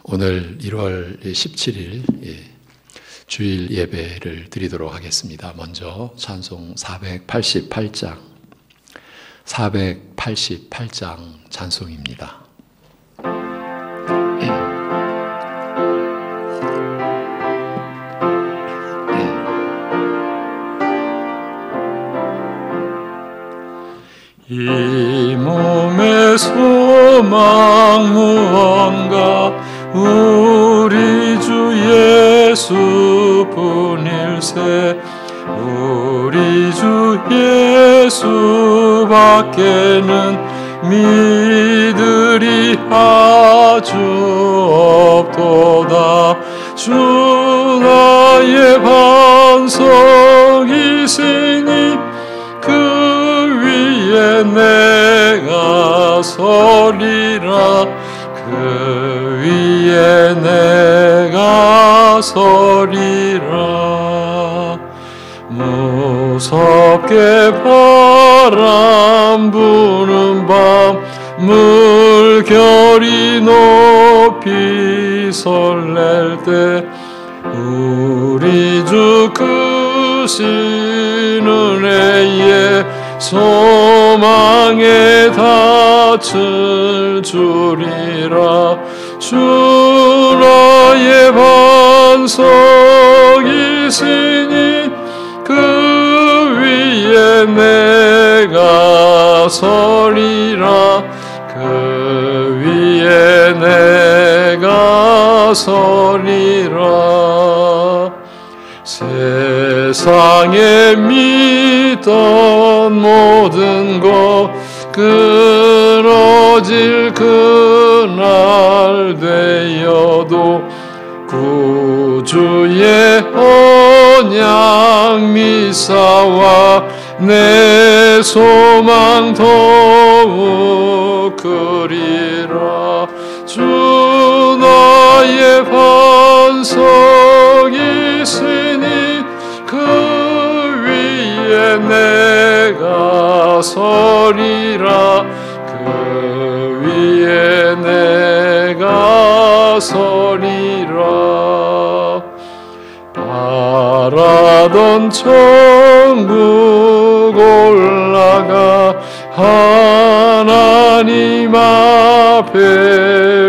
오늘 1월 17일 주일 예배를 드리도록 하겠습니다. 먼저 찬송 488장 찬송입니다. 이 몸의 소망 무언가 우리 주 예수뿐일세. 우리 주 예수밖에는 믿으리 아주 없도다. 주 나의 반석이시니 그 위에 내가 서리라. 그 위에 내가 서리라. 무섭게 바람 부는 밤 물결이 높이 설렐 때 우리 주 크신 은혜에 소망에 닻을 주리라. 주 나의 반석이시니 그 위에 내가 서리라. 그 위에 내가 서리라. 세상에 믿던 모든 것 끊어질 그날 되어도 구주의 언약 미사와 내 소망 더욱 크리라. 주 나의 반석이시니 그 위에 내가 서리라. 그 위에 내가 서리라. 바라던 천국 올라가 하나님 앞에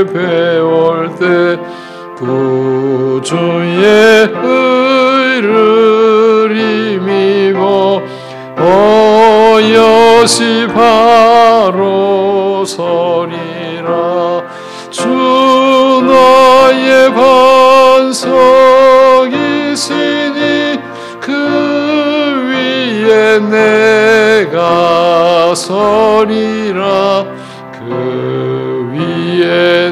배울 때 구주의 의를 힘입어 어여시 바로 서리라. 주 나의 반석이시니 그 위에 내가 서리라. 그 위에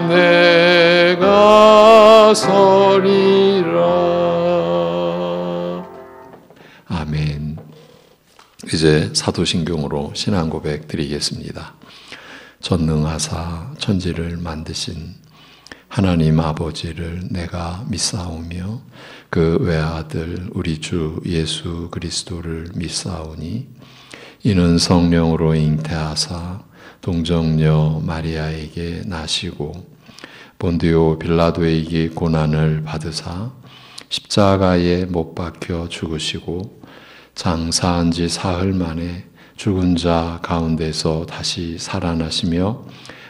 내가 서리라. 아멘. 이제 사도신경으로 신앙 고백 드리겠습니다. 전능하사 천지를 만드신 하나님 아버지를 내가 믿사오며 그 외아들 우리 주 예수 그리스도를 믿사오니 이는 성령으로 잉태하사 동정녀 마리아에게 나시고 본디오 빌라도에게 고난을 받으사 십자가에 못 박혀 죽으시고 장사한 지 사흘 만에 죽은 자 가운데서 다시 살아나시며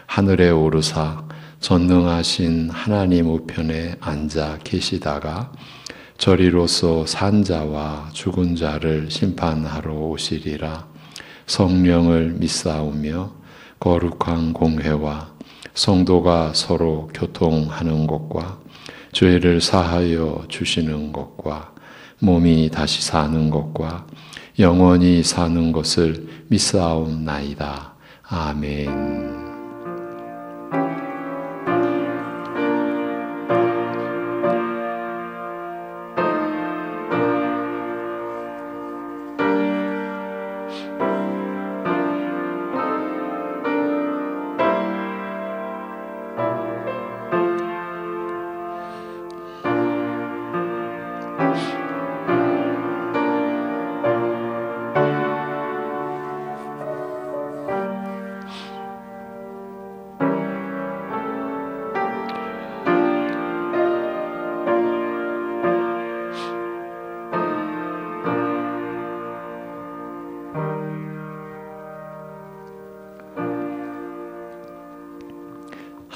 하늘에 오르사 전능하신 하나님 우편에 앉아 계시다가 저리로서 산 자와 죽은 자를 심판하러 오시리라. 성령을 믿사오며 거룩한 공회와 성도가 서로 교통하는 것과 죄를 사하여 주시는 것과 몸이 다시 사는 것과 영원히 사는 것을 믿사옵나이다. 아멘.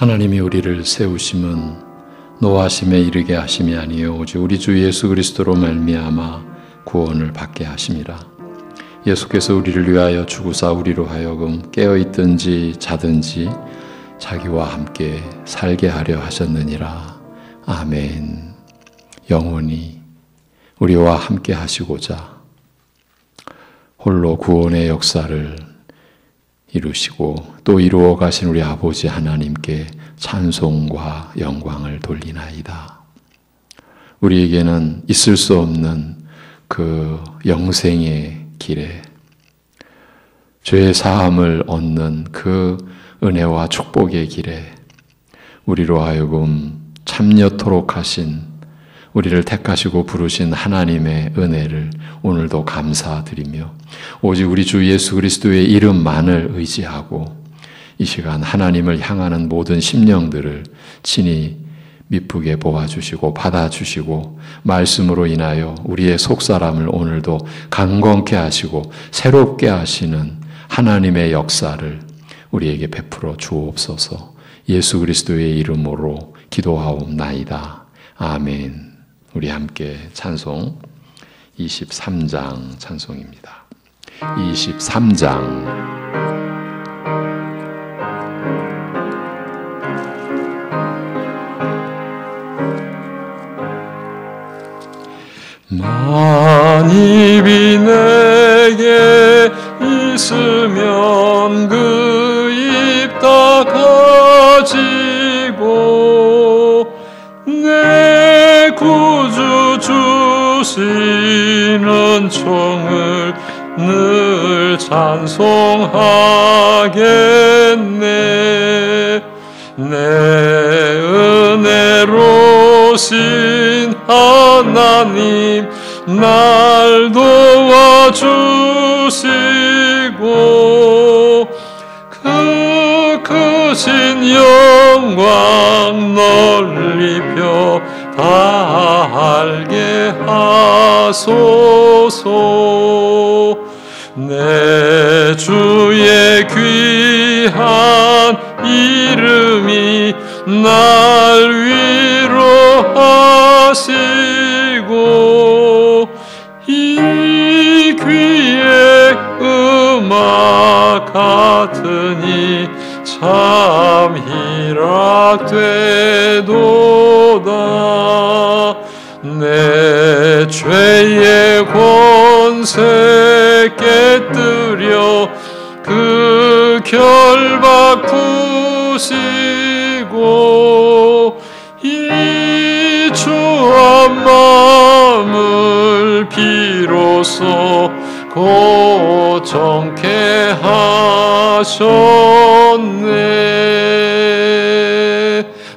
하나님이 우리를 세우심은 노하심에 이르게 하심이 아니요 오직 우리 주 예수 그리스도로 말미암아 구원을 받게 하심이라. 예수께서 우리를 위하여 죽으사 우리로 하여금 깨어있든지 자든지 자기와 함께 살게 하려 하셨느니라. 아멘. 영원히 우리와 함께 하시고자 홀로 구원의 역사를 이루시고 또 이루어 가신 우리 아버지 하나님께 찬송과 영광을 돌리나이다. 우리에게는 있을 수 없는 그 영생의 길에 죄의 사함을 얻는 그 은혜와 축복의 길에 우리로 하여금 참여토록 하신 우리를 택하시고 부르신 하나님의 은혜를 오늘도 감사드리며 오직 우리 주 예수 그리스도의 이름만을 의지하고 이 시간 하나님을 향하는 모든 심령들을 친히 미쁘게 보아주시고 받아주시고 말씀으로 인하여 우리의 속사람을 오늘도 강건케 하시고 새롭게 하시는 하나님의 역사를 우리에게 베풀어 주옵소서. 예수 그리스도의 이름으로 기도하옵나이다. 아멘. 우리 함께 찬송 23장 찬송입니다. 23장 만입이 내게 있으면 그 입 다 가지고 내 구주 주시는 총을 늘 찬송하겠네. 내 은혜로신 하나님 날 도와주시고 그 크신 영광 널리 펴 다 알게 하소서. 내 주의 귀한 이름이 날 위로하시고 이 귀의 음악 같으니 참 희락되도다. 내 죄의 권세 깨뜨려 그 결박 푸시고 이 추한 마음을 비로소 고정케 하셨네.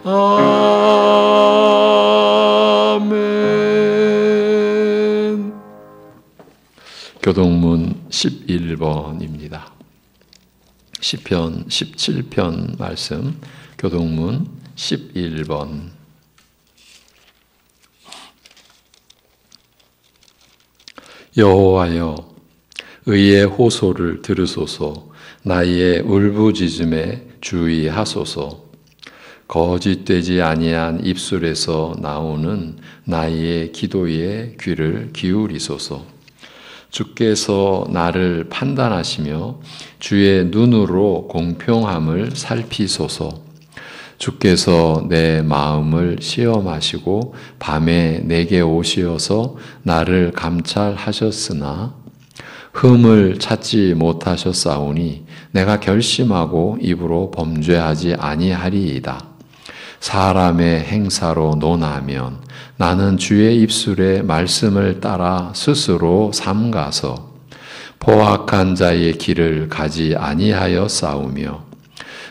아멘. 교동문 11번입니다. 시편 17편 말씀, 교동문 11번. 여호와여, 의의 호소를 들으소서. 나의 울부짖음에 주의하소서. 거짓되지 아니한 입술에서 나오는 나의 기도에 귀를 기울이소서. 주께서 나를 판단하시며 주의 눈으로 공평함을 살피소서. 주께서 내 마음을 시험하시고 밤에 내게 오시어서 나를 감찰하셨으나 흠을 찾지 못하셨사오니 내가 결심하고 입으로 범죄하지 아니하리이다. 사람의 행사로 논하면 나는 주의 입술의 말씀을 따라 스스로 삼가서 포악한 자의 길을 가지 아니하여 싸우며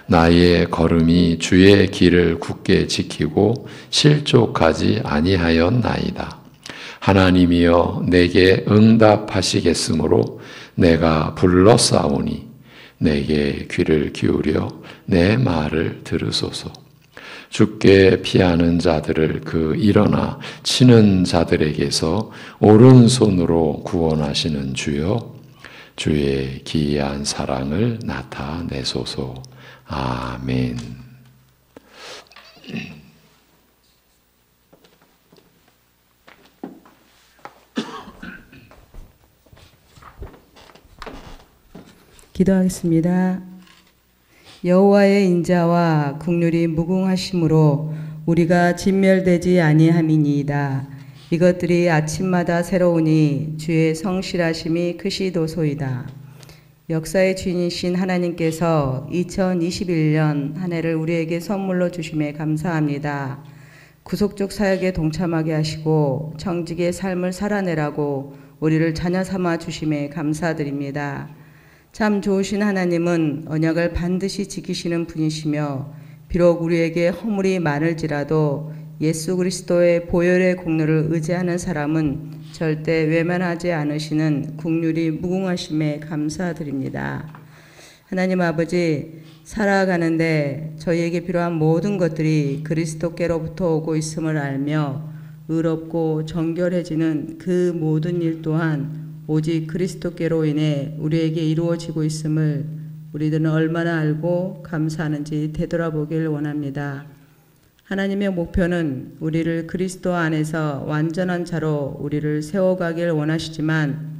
나의 걸음이 주의 길을 굳게 지키고 실족하지 아니하였나이다. 하나님이여 내게 응답하시겠으므로 내가 불러싸우니 내게 귀를 기울여 내 말을 들으소서. 주께 피하는 자들을 그 일어나 치는 자들에게서 오른손으로 구원하시는 주여, 주의 기이한 사랑을 나타내소서. 아멘. 기도하겠습니다. 여호와의 인자와 국률이 무궁하심으로 우리가 진멸되지 아니함이니이다. 이것들이 아침마다 새로우니 주의 성실하심이 크시도소이다. 역사의 주인이신 하나님께서 2021년 한 해를 우리에게 선물로 주심에 감사합니다. 구속적 사역에 동참하게 하시고 청직의 삶을 살아내라고 우리를 자녀 삼아 주심에 감사드립니다. 참 좋으신 하나님은 언약을 반드시 지키시는 분이시며 비록 우리에게 허물이 많을지라도 예수 그리스도의 보혈의 공로를 의지하는 사람은 절대 외면하지 않으시는 국률이 무궁하심에 감사드립니다. 하나님 아버지, 살아가는데 저희에게 필요한 모든 것들이 그리스도께로부터 오고 있음을 알며 의롭고 정결해지는 그 모든 일 또한 오직 그리스도께로 인해 우리에게 이루어지고 있음을 우리들은 얼마나 알고 감사하는지 되돌아보길 원합니다. 하나님의 목표는 우리를 그리스도 안에서 완전한 자로 우리를 세워가길 원하시지만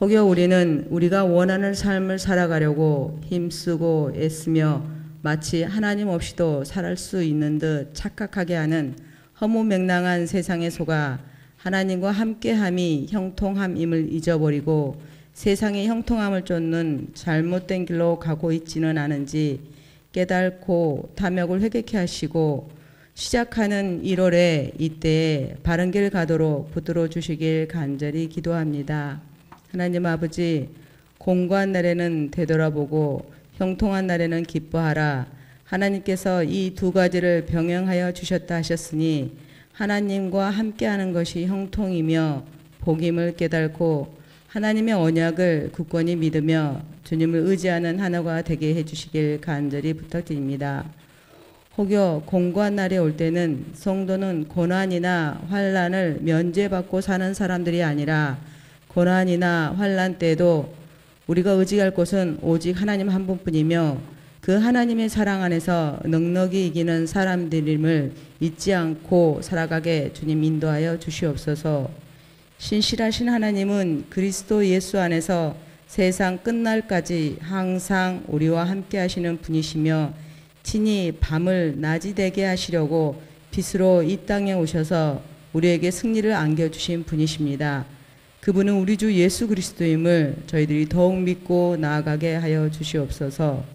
혹여 우리는 우리가 원하는 삶을 살아가려고 힘쓰고 애쓰며 마치 하나님 없이도 살 수 있는 듯 착각하게 하는 허무맹랑한 세상에 속아 하나님과 함께함이 형통함임을 잊어버리고 세상의 형통함을 쫓는 잘못된 길로 가고 있지는 않은지 깨닫고 탐욕을 회개케 하시고 시작하는 1월에 이때에 바른 길 가도록 붙들어 주시길 간절히 기도합니다. 하나님 아버지, 공고한 날에는 되돌아보고 형통한 날에는 기뻐하라. 하나님께서 이 두 가지를 병행하여 주셨다 하셨으니 하나님과 함께하는 것이 형통이며 복임을 깨닫고 하나님의 언약을 굳건히 믿으며 주님을 의지하는 하나가 되게 해주시길 간절히 부탁드립니다. 혹여 공고한 날에 올 때는 성도는 고난이나 환난을 면제받고 사는 사람들이 아니라 고난이나 환난 때도 우리가 의지할 곳은 오직 하나님 한 분뿐이며 그 하나님의 사랑 안에서 넉넉히 이기는 사람들임을 잊지 않고 살아가게 주님 인도하여 주시옵소서. 신실하신 하나님은 그리스도 예수 안에서 세상 끝날까지 항상 우리와 함께 하시는 분이시며 친히 밤을 낮이 되게 하시려고 빛으로 이 땅에 오셔서 우리에게 승리를 안겨주신 분이십니다. 그분은 우리 주 예수 그리스도임을 저희들이 더욱 믿고 나아가게 하여 주시옵소서.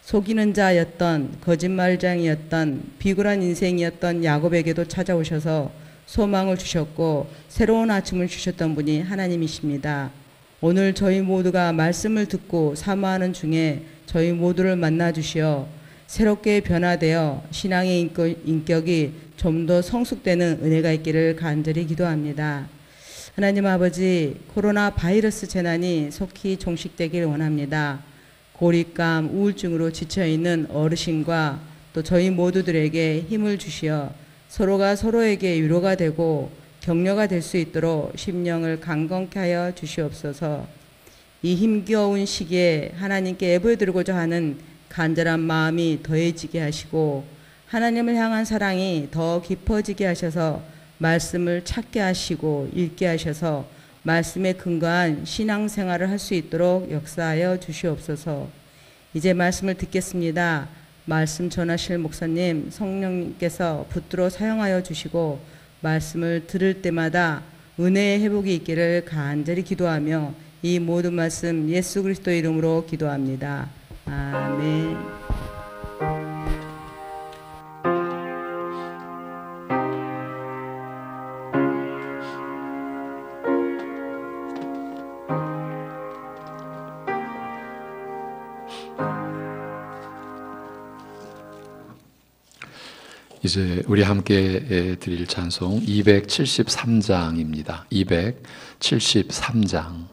속이는 자였던 거짓말장이었던 비굴한 인생이었던 야곱에게도 찾아오셔서 소망을 주셨고 새로운 아침을 주셨던 분이 하나님이십니다. 오늘 저희 모두가 말씀을 듣고 사모하는 중에 저희 모두를 만나 주시어 새롭게 변화되어 신앙의 인격이 좀 더 성숙되는 은혜가 있기를 간절히 기도합니다. 하나님 아버지, 코로나 바이러스 재난이 속히 종식되길 원합니다. 고립감, 우울증으로 지쳐있는 어르신과 또 저희 모두들에게 힘을 주시어 서로가 서로에게 위로가 되고 격려가 될 수 있도록 심령을 강건케 하여 주시옵소서. 이 힘겨운 시기에 하나님께 예배드리고자 하는 간절한 마음이 더해지게 하시고 하나님을 향한 사랑이 더 깊어지게 하셔서 말씀을 찾게 하시고 읽게 하셔서 말씀에 근거한 신앙생활을 할 수 있도록 역사하여 주시옵소서. 이제 말씀을 듣겠습니다. 말씀 전하실 목사님 성령님께서 붙들어 사용하여 주시고 말씀을 들을 때마다 은혜의 회복이 있기를 간절히 기도하며 이 모든 말씀 예수 그리스도 이름으로 기도합니다. 아멘. 이제 우리 함께 드릴 찬송 273장입니다. 273장.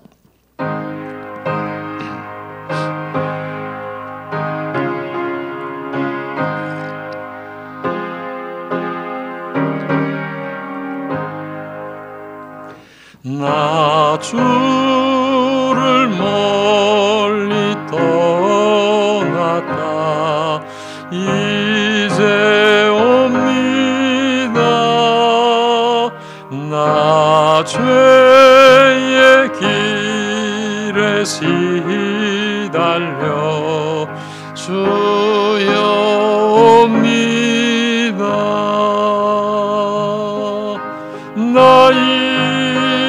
나 주를 멀리 떠났다 이제 옵니다. 나 죄의 길에 시달려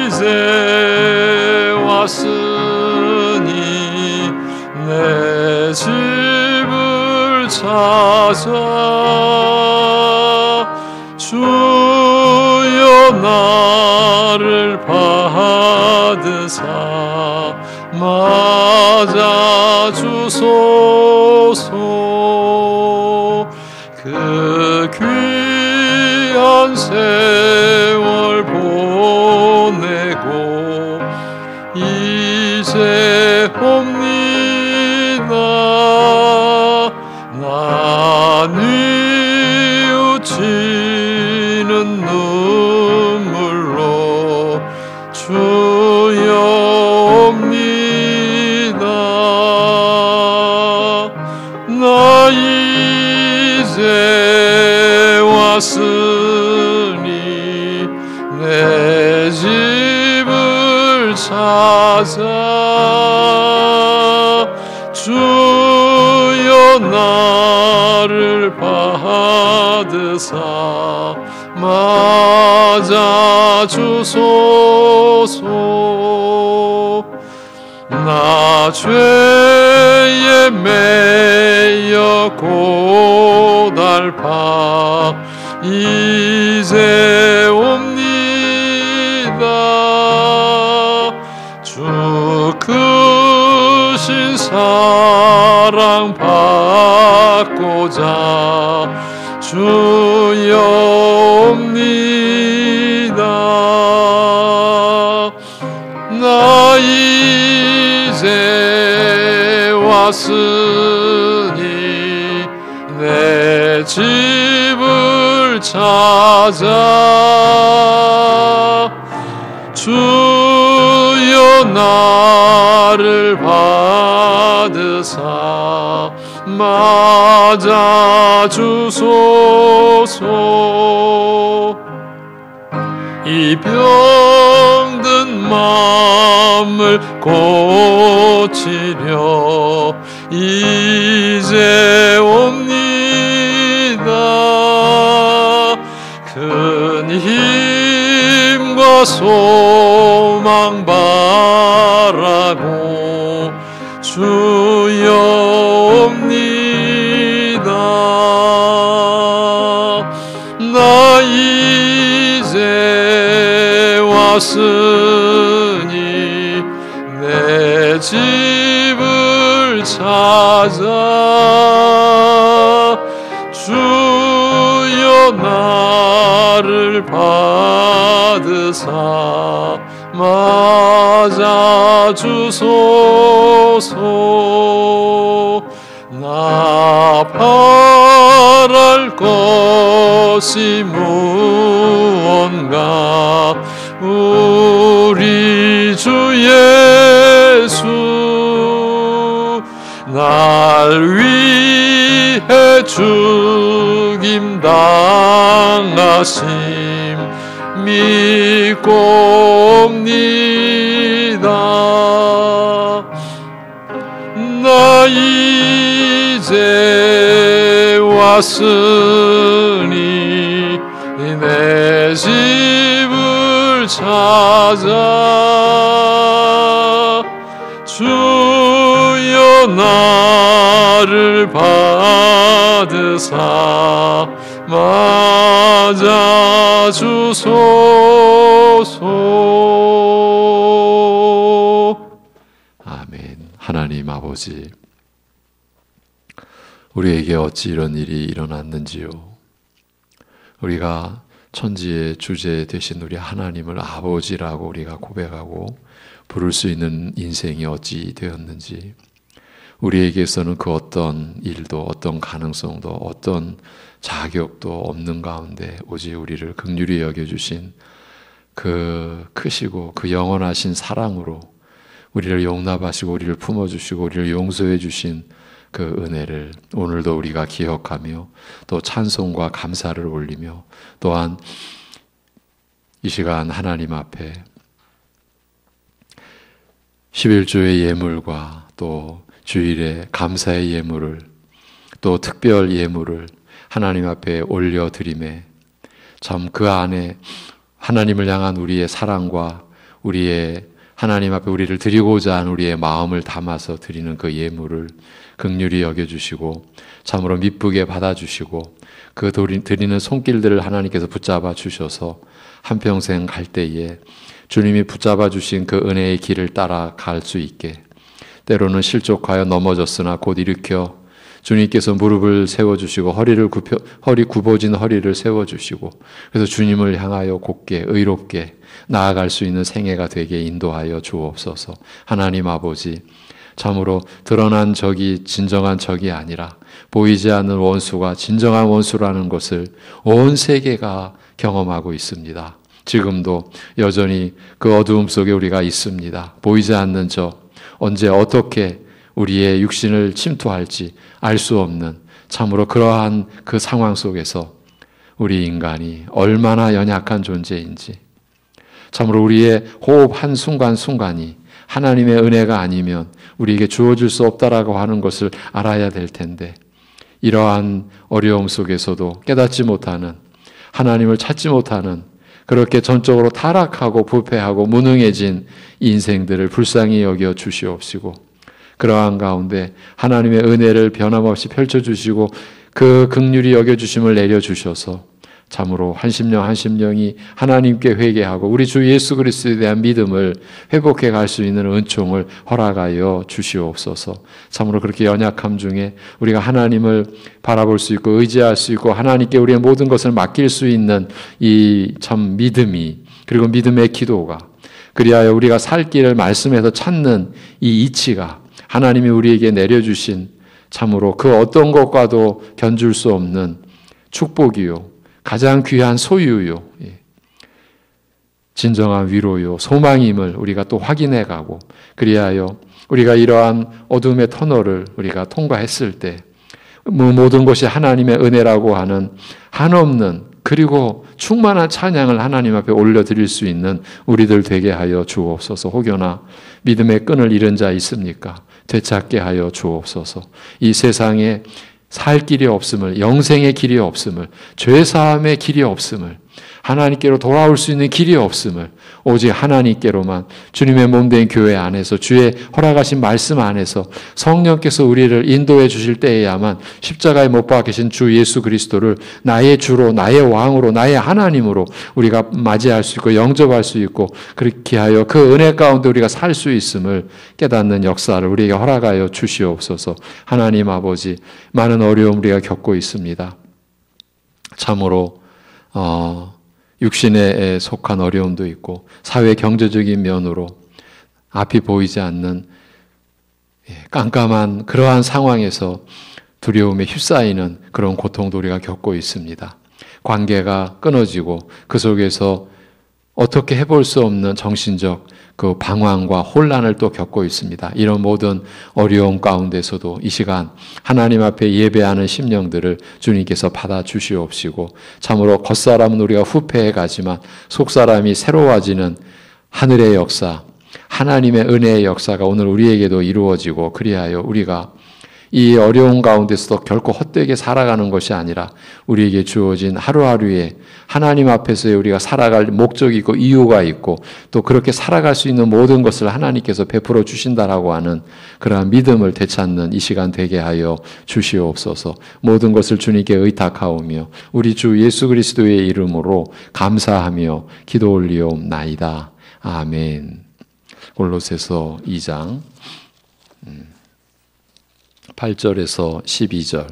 이제 왔으니 내 집을 찾아 주여 나를 받으사 맞아 주소서. 그 귀한 세월 보내고 이제 옵니다. 나 뉘우치는 눈물로 주여 옵니다. 나 이제 왔으니 내 집을 찾아 주여 나를 받으사 맞아 주소서. 나 죄에 매여 고달파 이제 옵니다. 주 크신 사랑 받고자 주여 옵니다. 나 이제 왔으니 내 집을 찾아 주여 나를 받으사 맞아 주소서. 이 병든 마음을 고치려 이제 옵니다. 큰 힘과 소망 바라고 주여 옵니다. 나 이제 왔으니 내 집을 찾아 주여 나를 받으사 맞아 주소서. 나 바랄 것이 무언가 우리 주 예수 날 위해 죽임 당하심 믿고 옵니다. 나 이제 왔으니 내 집을 찾아 주여 나를 받으사 맞아 주소서. 아멘. 하나님 아버지, 우리에게 어찌 이런 일이 일어났는지요. 우리가 천지의 주제 되신 우리 하나님을 아버지라고 우리가 고백하고 부를 수 있는 인생이 어찌 되었는지, 우리에게서는 그 어떤 일도 어떤 가능성도 어떤 자격도 없는 가운데 오직 우리를 긍휼히 여겨주신 그 크시고 그 영원하신 사랑으로 우리를 용납하시고 우리를 품어주시고 우리를 용서해 주신 그 은혜를 오늘도 우리가 기억하며 또 찬송과 감사를 올리며 또한 이 시간 하나님 앞에 11조의 예물과 또 주일에 감사의 예물을 또 특별 예물을 하나님 앞에 올려드림에 참 그 안에 하나님을 향한 우리의 사랑과 우리의 하나님 앞에 우리를 드리고자 하는 우리의 마음을 담아서 드리는 그 예물을 긍휼히 여겨주시고 참으로 미쁘게 받아주시고 그 드리는 손길들을 하나님께서 붙잡아 주셔서 한평생 갈 때에 주님이 붙잡아 주신 그 은혜의 길을 따라갈 수 있게, 때로는 실족하여 넘어졌으나 곧 일으켜 주님께서 무릎을 세워주시고 허리 굽어진 허리를 세워주시고 그래서 주님을 향하여 곧게 의롭게 나아갈 수 있는 생애가 되게 인도하여 주옵소서. 하나님 아버지, 참으로 드러난 적이 진정한 적이 아니라 보이지 않는 원수가 진정한 원수라는 것을 온 세계가 경험하고 있습니다. 지금도 여전히 그 어두움 속에 우리가 있습니다. 보이지 않는 적, 언제 어떻게 우리의 육신을 침투할지 알 수 없는 참으로 그러한 그 상황 속에서 우리 인간이 얼마나 연약한 존재인지, 참으로 우리의 호흡 한순간순간이 하나님의 은혜가 아니면 우리에게 주어질 수 없다라고 하는 것을 알아야 될 텐데, 이러한 어려움 속에서도 깨닫지 못하는, 하나님을 찾지 못하는 그렇게 전적으로 타락하고 부패하고 무능해진 인생들을 불쌍히 여겨 주시옵시고, 그러한 가운데 하나님의 은혜를 변함없이 펼쳐주시고 그 긍휼히 여겨주심을 내려주셔서 참으로 한 심령이 하나님께 회개하고 우리 주 예수 그리스도에 대한 믿음을 회복해 갈 수 있는 은총을 허락하여 주시옵소서. 참으로 그렇게 연약함 중에 우리가 하나님을 바라볼 수 있고 의지할 수 있고 하나님께 우리의 모든 것을 맡길 수 있는 이 참 믿음이, 그리고 믿음의 기도가, 그리하여 우리가 살 길을 말씀에서 찾는 이 이치가 하나님이 우리에게 내려주신 참으로 그 어떤 것과도 견줄 수 없는 축복이요, 가장 귀한 소유요, 진정한 위로요, 소망임을 우리가 또 확인해 가고, 그리하여 우리가 이러한 어둠의 터널을 우리가 통과했을 때 모든 것이 하나님의 은혜라고 하는 한없는 그리고 충만한 찬양을 하나님 앞에 올려드릴 수 있는 우리들 되게 하여 주옵소서. 혹여나 믿음의 끈을 잃은 자 있습니까? 되찾게 하여 주옵소서. 이 세상에 살 길이 없음을, 영생의 길이 없음을, 죄사함의 길이 없음을, 하나님께로 돌아올 수 있는 길이 없음을 오직 하나님께로만, 주님의 몸된 교회 안에서 주의 허락하신 말씀 안에서 성령께서 우리를 인도해 주실 때에야만 십자가에 못 박히신 주 예수 그리스도를 나의 주로, 나의 왕으로, 나의 하나님으로 우리가 맞이할 수 있고 영접할 수 있고, 그렇게 하여 그 은혜 가운데 우리가 살 수 있음을 깨닫는 역사를 우리에게 허락하여 주시옵소서. 하나님 아버지, 많은 어려움 우리가 겪고 있습니다. 참으로 육신에 속한 어려움도 있고 사회 경제적인 면으로 앞이 보이지 않는 깜깜한 그러한 상황에서 두려움에 휩싸이는 그런 고통도 우리가 겪고 있습니다. 관계가 끊어지고 그 속에서 어떻게 해볼 수 없는 정신적 그 방황과 혼란을 또 겪고 있습니다. 이런 모든 어려움 가운데서도 이 시간 하나님 앞에 예배하는 심령들을 주님께서 받아주시옵시고, 참으로 겉사람은 우리가 후패해 가지만 속사람이 새로워지는 하늘의 역사, 하나님의 은혜의 역사가 오늘 우리에게도 이루어지고, 그리하여 우리가 이 어려운 가운데서도 결코 헛되게 살아가는 것이 아니라 우리에게 주어진 하루하루에 하나님 앞에서의 우리가 살아갈 목적이 있고 이유가 있고 또 그렇게 살아갈 수 있는 모든 것을 하나님께서 베풀어 주신다라고 하는 그러한 믿음을 되찾는 이 시간 되게 하여 주시옵소서. 모든 것을 주님께 의탁하오며 우리 주 예수 그리스도의 이름으로 감사하며 기도 올리옵나이다. 아멘. 골로새서 2장 8절에서 12절,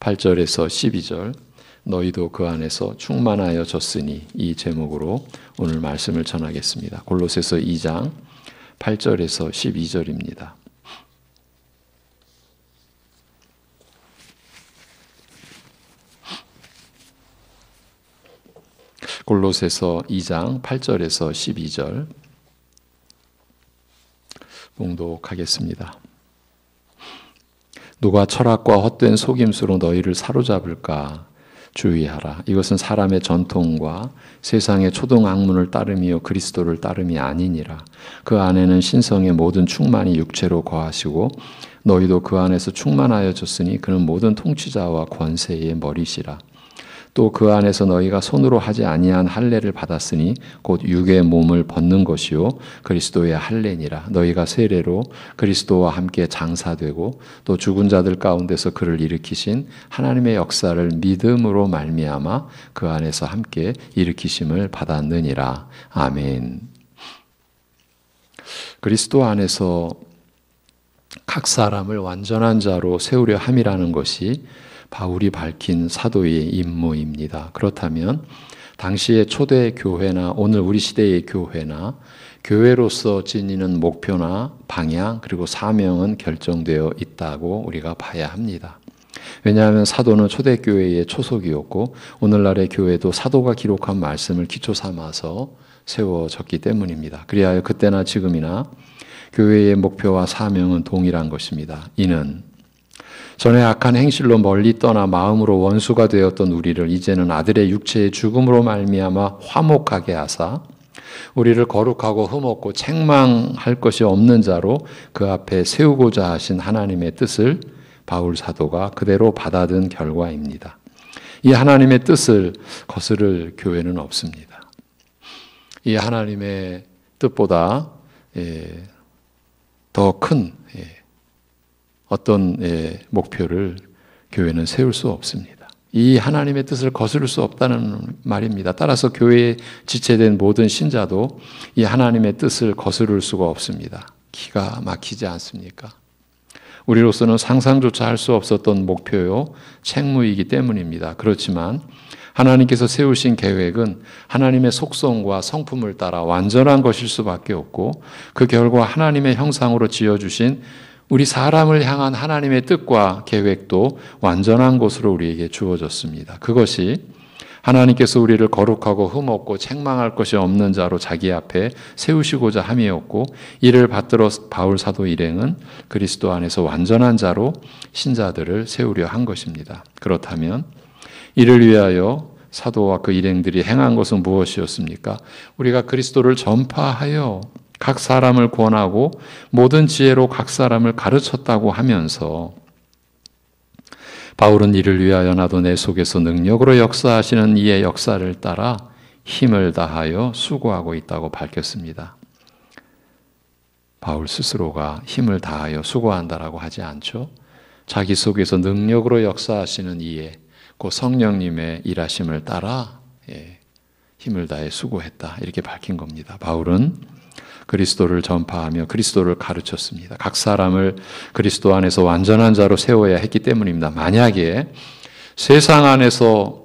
8절에서 12절, 너희도 그 안에서 충만하여졌으니, 이 제목으로 오늘 말씀을 전하겠습니다. 골로새서 2장 8절에서 12절입니다. 골로새서 2장 8절에서 12절 봉독하겠습니다. 누가 철학과 헛된 속임수로 너희를 사로잡을까 주의하라. 이것은 사람의 전통과 세상의 초등학문을 따름이요 그리스도를 따름이 아니니라. 그 안에는 신성의 모든 충만이 육체로 거하시고 너희도 그 안에서 충만하여졌으니 그는 모든 통치자와 권세의 머리시라. 또 그 안에서 너희가 손으로 하지 아니한 할례를 받았으니 곧 육의 몸을 벗는 것이요 그리스도의 할례니라. 너희가 세례로 그리스도와 함께 장사되고 또 죽은 자들 가운데서 그를 일으키신 하나님의 역사를 믿음으로 말미암아 그 안에서 함께 일으키심을 받았느니라. 아멘. 그리스도 안에서 각 사람을 완전한 자로 세우려 함이라는 것이 바울이 밝힌 사도의 임무입니다. 그렇다면 당시의 초대 교회나 오늘 우리 시대의 교회나 교회로서 지니는 목표나 방향 그리고 사명은 결정되어 있다고 우리가 봐야 합니다. 왜냐하면 사도는 초대교회의 초속이었고 오늘날의 교회도 사도가 기록한 말씀을 기초 삼아서 세워졌기 때문입니다. 그리하여 그때나 지금이나 교회의 목표와 사명은 동일한 것입니다. 이는 전에 악한 행실로 멀리 떠나 마음으로 원수가 되었던 우리를 이제는 아들의 육체의 죽음으로 말미암아 화목하게 하사 우리를 거룩하고 흠없고 책망할 것이 없는 자로 그 앞에 세우고자 하신 하나님의 뜻을 바울 사도가 그대로 받아든 결과입니다. 이 하나님의 뜻을 거스를 교회는 없습니다. 이 하나님의 뜻보다 더 큰 어떤 목표를 교회는 세울 수 없습니다. 이 하나님의 뜻을 거스를 수 없다는 말입니다. 따라서 교회에 지체된 모든 신자도 이 하나님의 뜻을 거스를 수가 없습니다. 기가 막히지 않습니까? 우리로서는 상상조차 할 수 없었던 목표요, 책무이기 때문입니다. 그렇지만 하나님께서 세우신 계획은 하나님의 속성과 성품을 따라 완전한 것일 수밖에 없고 그 결과 하나님의 형상으로 지어주신 우리 사람을 향한 하나님의 뜻과 계획도 완전한 것으로 우리에게 주어졌습니다. 그것이 하나님께서 우리를 거룩하고 흠없고 책망할 것이 없는 자로 자기 앞에 세우시고자 함이었고 이를 받들어 바울 사도 일행은 그리스도 안에서 완전한 자로 신자들을 세우려 한 것입니다. 그렇다면 이를 위하여 사도와 그 일행들이 행한 것은 무엇이었습니까? 우리가 그리스도를 전파하여 각 사람을 권하고 모든 지혜로 각 사람을 가르쳤다고 하면서 바울은 이를 위하여 나도 내 속에서 능력으로 역사하시는 이의 역사를 따라 힘을 다하여 수고하고 있다고 밝혔습니다. 바울 스스로가 힘을 다하여 수고한다라고 하지 않죠. 자기 속에서 능력으로 역사하시는 이의 그 성령님의 일하심을 따라 힘을 다해 수고했다 이렇게 밝힌 겁니다. 바울은 그리스도를 전파하며 그리스도를 가르쳤습니다. 각 사람을 그리스도 안에서 완전한 자로 세워야 했기 때문입니다. 만약에 세상 안에서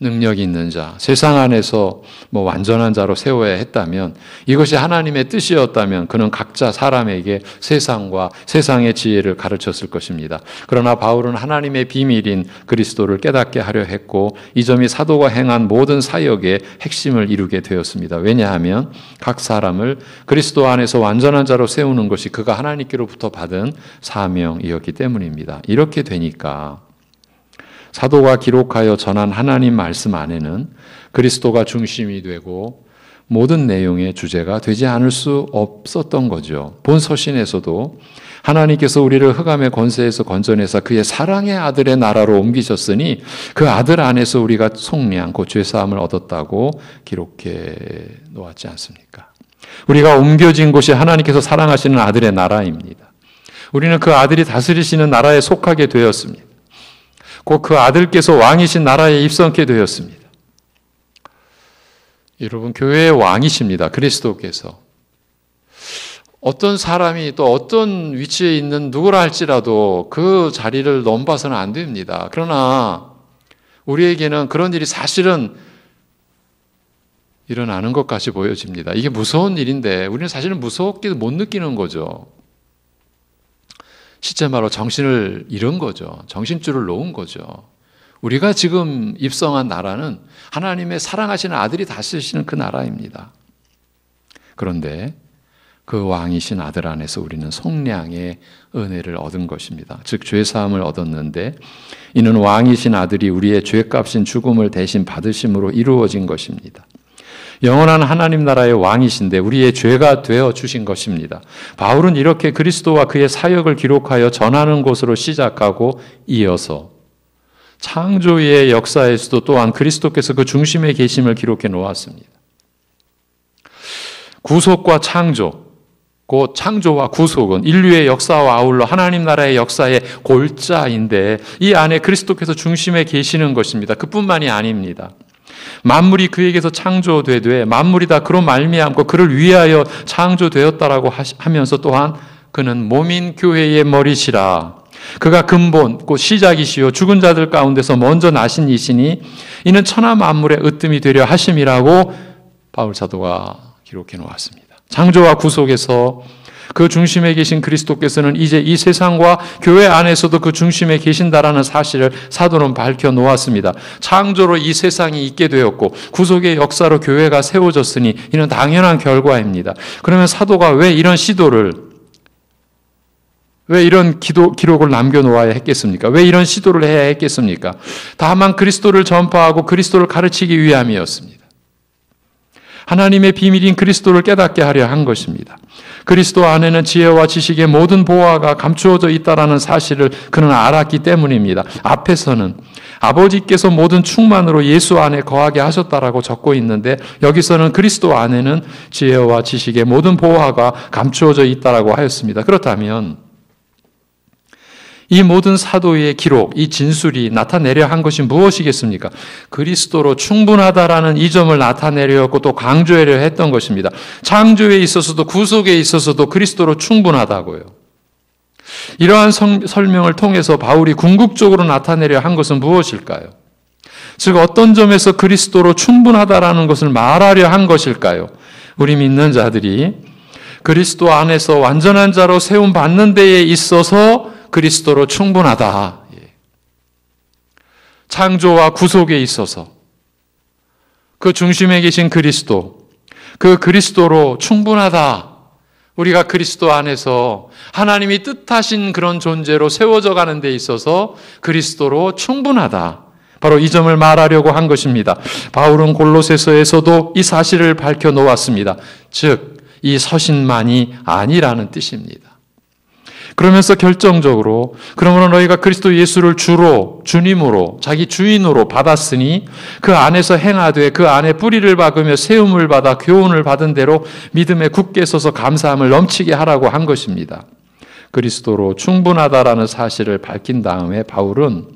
능력이 있는 자, 세상 안에서 완전한 자로 세워야 했다면 이것이 하나님의 뜻이었다면 그는 각자 사람에게 세상과 세상의 지혜를 가르쳤을 것입니다. 그러나 바울은 하나님의 비밀인 그리스도를 깨닫게 하려 했고 이 점이 사도가 행한 모든 사역의 핵심을 이루게 되었습니다. 왜냐하면 각 사람을 그리스도 안에서 완전한 자로 세우는 것이 그가 하나님께로부터 받은 사명이었기 때문입니다. 이렇게 되니까 사도가 기록하여 전한 하나님 말씀 안에는 그리스도가 중심이 되고 모든 내용의 주제가 되지 않을 수 없었던 거죠. 본 서신에서도 하나님께서 우리를 흑암의 권세에서 건져내사 그의 사랑의 아들의 나라로 옮기셨으니 그 아들 안에서 우리가 속량 곧 죄사함을 얻었다고 기록해 놓았지 않습니까? 우리가 옮겨진 곳이 하나님께서 사랑하시는 아들의 나라입니다. 우리는 그 아들이 다스리시는 나라에 속하게 되었습니다. 곧 그 아들께서 왕이신 나라에 입성케 되었습니다. 여러분, 교회의 왕이십니다. 그리스도께서. 어떤 사람이 또 어떤 위치에 있는 누구라 할지라도 그 자리를 넘봐서는 안 됩니다. 그러나 우리에게는 그런 일이 사실은 일어나는 것 같이 보여집니다. 이게 무서운 일인데 우리는 사실은 무섭게도 못 느끼는 거죠. 실제 말로 정신을 잃은 거죠. 정신줄을 놓은 거죠. 우리가 지금 입성한 나라는 하나님의 사랑하시는 아들이 다스리시는 그 나라입니다. 그런데 그 왕이신 아들 안에서 우리는 속량의 은혜를 얻은 것입니다. 즉 죄사함을 얻었는데 이는 왕이신 아들이 우리의 죄값인 죽음을 대신 받으심으로 이루어진 것입니다. 영원한 하나님 나라의 왕이신데 우리의 죄가 되어 주신 것입니다. 바울은 이렇게 그리스도와 그의 사역을 기록하여 전하는 것으로 시작하고 이어서 창조의 역사에서도 또한 그리스도께서 그 중심에 계심을 기록해 놓았습니다. 구속과 창조, 곧 창조와 구속은 인류의 역사와 아울러 하나님 나라의 역사의 골자인데 이 안에 그리스도께서 중심에 계시는 것입니다. 그뿐만이 아닙니다. 만물이 그에게서 창조되되 만물이 다 그로 말미암고 그를 위하여 창조되었다라고 하면서 또한 그는 몸인 교회의 머리시라. 그가 근본 곧 시작이시요 죽은 자들 가운데서 먼저 나신 이시니 이는 천하 만물의 으뜸이 되려 하심이라고 바울 사도가 기록해 놓았습니다. 창조와 구속에서 그 중심에 계신 그리스도께서는 이제 이 세상과 교회 안에서도 그 중심에 계신다라는 사실을 사도는 밝혀 놓았습니다. 창조로 이 세상이 있게 되었고 구속의 역사로 교회가 세워졌으니 이는 당연한 결과입니다. 그러면 사도가 왜 이런 기록을 남겨놓아야 했겠습니까? 왜 이런 시도를 해야 했겠습니까? 다만 그리스도를 전파하고 그리스도를 가르치기 위함이었습니다. 하나님의 비밀인 그리스도를 깨닫게 하려 한 것입니다. 그리스도 안에는 지혜와 지식의 모든 보화가 감추어져 있다는 사실을 그는 알았기 때문입니다. 앞에서는 아버지께서 모든 충만으로 예수 안에 거하게 하셨다라고 적고 있는데 여기서는 그리스도 안에는 지혜와 지식의 모든 보화가 감추어져 있다라고 하였습니다. 그렇다면 이 모든 사도의 기록, 이 진술이 나타내려 한 것이 무엇이겠습니까? 그리스도로 충분하다라는 이 점을 나타내려 했고 또 강조하려 했던 것입니다. 창조에 있어서도 구속에 있어서도 그리스도로 충분하다고요. 이러한 설명을 통해서 바울이 궁극적으로 나타내려 한 것은 무엇일까요? 즉 어떤 점에서 그리스도로 충분하다라는 것을 말하려 한 것일까요? 우리 믿는 자들이 그리스도 안에서 완전한 자로 세움 받는 데에 있어서 그리스도로 충분하다. 창조와 구속에 있어서 그 중심에 계신 그리스도, 그 그리스도로 충분하다. 우리가 그리스도 안에서 하나님이 뜻하신 그런 존재로 세워져 가는 데 있어서 그리스도로 충분하다. 바로 이 점을 말하려고 한 것입니다. 바울은 골로새서에서도 이 사실을 밝혀 놓았습니다. 즉, 이 서신만이 아니라는 뜻입니다. 그러면서 결정적으로 그러므로 너희가 그리스도 예수를 주로 주님으로 자기 주인으로 받았으니 그 안에서 행하되 그 안에 뿌리를 박으며 세움을 받아 교훈을 받은 대로 믿음에 굳게 서서 감사함을 넘치게 하라고 한 것입니다. 그리스도로 충분하다라는 사실을 밝힌 다음에 바울은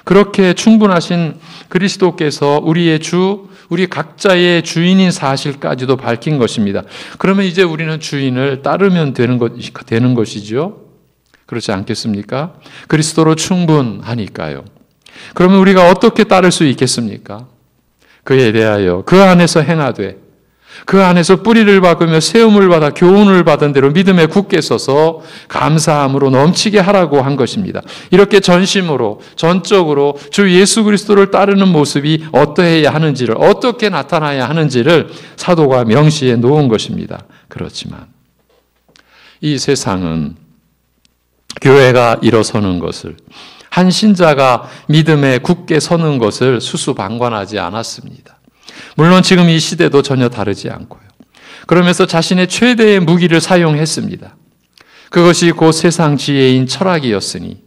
그렇게 충분하신 그리스도께서 우리의 주, 우리 각자의 주인인 사실까지도 밝힌 것입니다. 그러면 이제 우리는 주인을 따르면 되는 것이죠. 그렇지 않겠습니까? 그리스도로 충분하니까요. 그러면 우리가 어떻게 따를 수 있겠습니까? 그에 대하여 그 안에서 행하되 그 안에서 뿌리를 박으며 세움을 받아 교훈을 받은 대로 믿음에 굳게 서서 감사함으로 넘치게 하라고 한 것입니다. 이렇게 전심으로 전적으로 주 예수 그리스도를 따르는 모습이 어떠해야 하는지를 어떻게 나타나야 하는지를 사도가 명시해 놓은 것입니다. 그렇지만 이 세상은 교회가 일어서는 것을 한 신자가 믿음에 굳게 서는 것을 수수방관하지 않았습니다. 물론 지금 이 시대도 전혀 다르지 않고요. 그러면서 자신의 최대의 무기를 사용했습니다. 그것이 곧 세상 지혜인 철학이었으니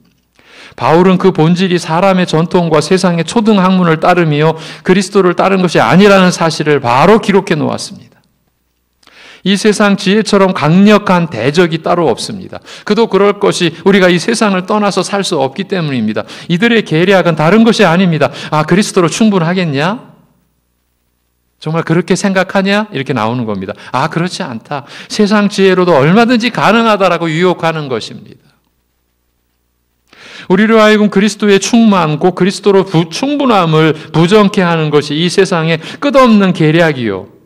바울은 그 본질이 사람의 전통과 세상의 초등 학문을 따르며 그리스도를 따른 것이 아니라는 사실을 바로 기록해 놓았습니다. 이 세상 지혜처럼 강력한 대적이 따로 없습니다. 그도 그럴 것이 우리가 이 세상을 떠나서 살 수 없기 때문입니다. 이들의 계략은 다른 것이 아닙니다. 아, 그리스도로 충분하겠냐? 정말 그렇게 생각하냐? 이렇게 나오는 겁니다. 아, 그렇지 않다. 세상 지혜로도 얼마든지 가능하다라고 유혹하는 것입니다. 우리로 하여금 그리스도의 충만고 그리스도로 충분함을 부정케 하는 것이 이 세상의 끝없는 계략이요.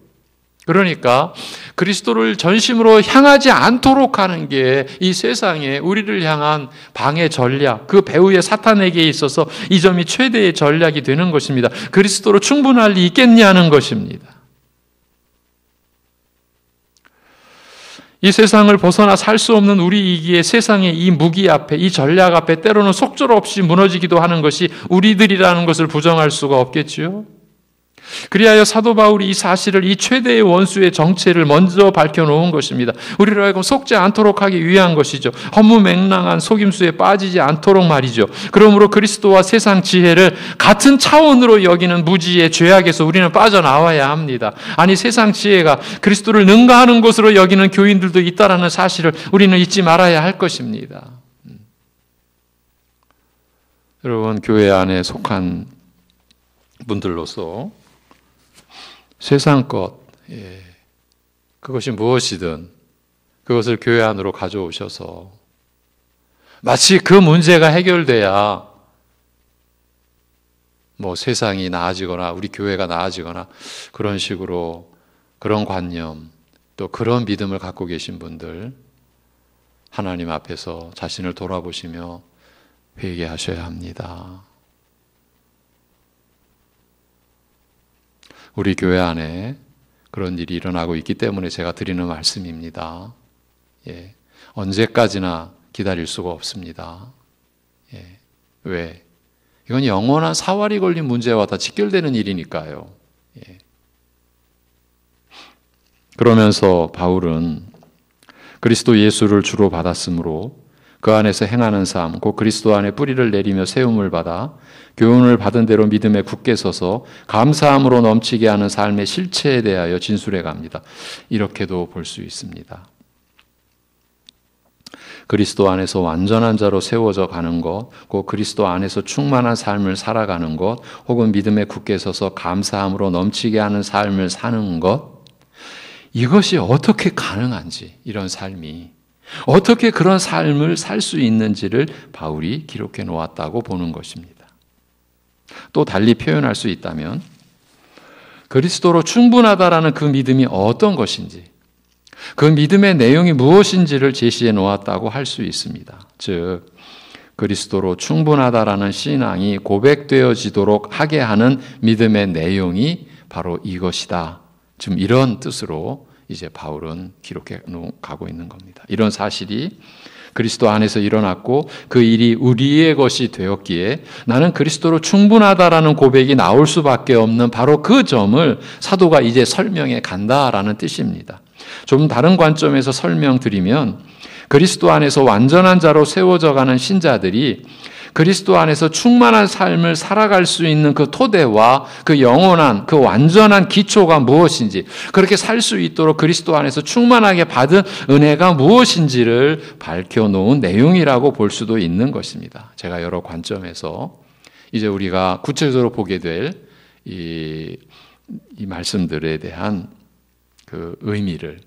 그러니까 그리스도를 전심으로 향하지 않도록 하는 게 이 세상에 우리를 향한 방해 전략, 그 배후의 사탄에게 있어서 이 점이 최대의 전략이 되는 것입니다. 그리스도로 충분할 리 있겠냐는 것입니다. 이 세상을 벗어나 살 수 없는 우리이기에 세상의 이 무기 앞에, 이 전략 앞에 때로는 속절없이 무너지기도 하는 것이 우리들이라는 것을 부정할 수가 없겠지요. 그리하여 사도 바울이 이 사실을, 이 최대의 원수의 정체를 먼저 밝혀놓은 것입니다. 우리를 하여금 속지 않도록 하기 위한 것이죠. 허무맹랑한 속임수에 빠지지 않도록 말이죠. 그러므로 그리스도와 세상 지혜를 같은 차원으로 여기는 무지의 죄악에서 우리는 빠져나와야 합니다. 아니, 세상 지혜가 그리스도를 능가하는 것으로 여기는 교인들도 있다라는 사실을 우리는 잊지 말아야 할 것입니다. 여러분, 교회 안에 속한 분들로서 세상 것, 그것이 무엇이든 그것을 교회 안으로 가져오셔서 마치 그 문제가 해결돼야 뭐 세상이 나아지거나 우리 교회가 나아지거나 그런 식으로, 그런 관념, 또 그런 믿음을 갖고 계신 분들, 하나님 앞에서 자신을 돌아보시며 회개하셔야 합니다. 우리 교회 안에 그런 일이 일어나고 있기 때문에 제가 드리는 말씀입니다. 언제까지나 기다릴 수가 없습니다. 왜? 이건 영원한 사활이 걸린 문제와 다 직결되는 일이니까요. 그러면서 바울은 그리스도 예수를 주로 받았으므로 그 안에서 행하는 삶, 곧 그리스도 안에 뿌리를 내리며 세움을 받아 교훈을 받은 대로 믿음에 굳게 서서 감사함으로 넘치게 하는 삶의 실체에 대하여 진술해 갑니다. 이렇게도 볼 수 있습니다. 그리스도 안에서 완전한 자로 세워져 가는 것, 곧 그리스도 안에서 충만한 삶을 살아가는 것, 혹은 믿음에 굳게 서서 감사함으로 넘치게 하는 삶을 사는 것, 이것이 어떻게 가능한지, 이런 삶이 어떻게 그런 삶을 살 수 있는지를 바울이 기록해 놓았다고 보는 것입니다. 또 달리 표현할 수 있다면 그리스도로 충분하다라는 그 믿음이 어떤 것인지, 그 믿음의 내용이 무엇인지를 제시해 놓았다고 할 수 있습니다. 즉, 그리스도로 충분하다라는 신앙이 고백되어지도록 하게 하는 믿음의 내용이 바로 이것이다. 지금 이런 뜻으로 이제 바울은 기록해 가고 있는 겁니다. 이런 사실이 그리스도 안에서 일어났고 그 일이 우리의 것이 되었기에 나는 그리스도로 충분하다라는 고백이 나올 수밖에 없는 바로 그 점을 사도가 이제 설명해 간다라는 뜻입니다. 좀 다른 관점에서 설명드리면 그리스도 안에서 완전한 자로 세워져 가는 신자들이 그리스도 안에서 충만한 삶을 살아갈 수 있는 그 토대와 그 영원한, 그 완전한 기초가 무엇인지, 그렇게 살 수 있도록 그리스도 안에서 충만하게 받은 은혜가 무엇인지를 밝혀놓은 내용이라고 볼 수도 있는 것입니다. 제가 여러 관점에서 이제 우리가 구체적으로 보게 될 이 말씀들에 대한 그 의미를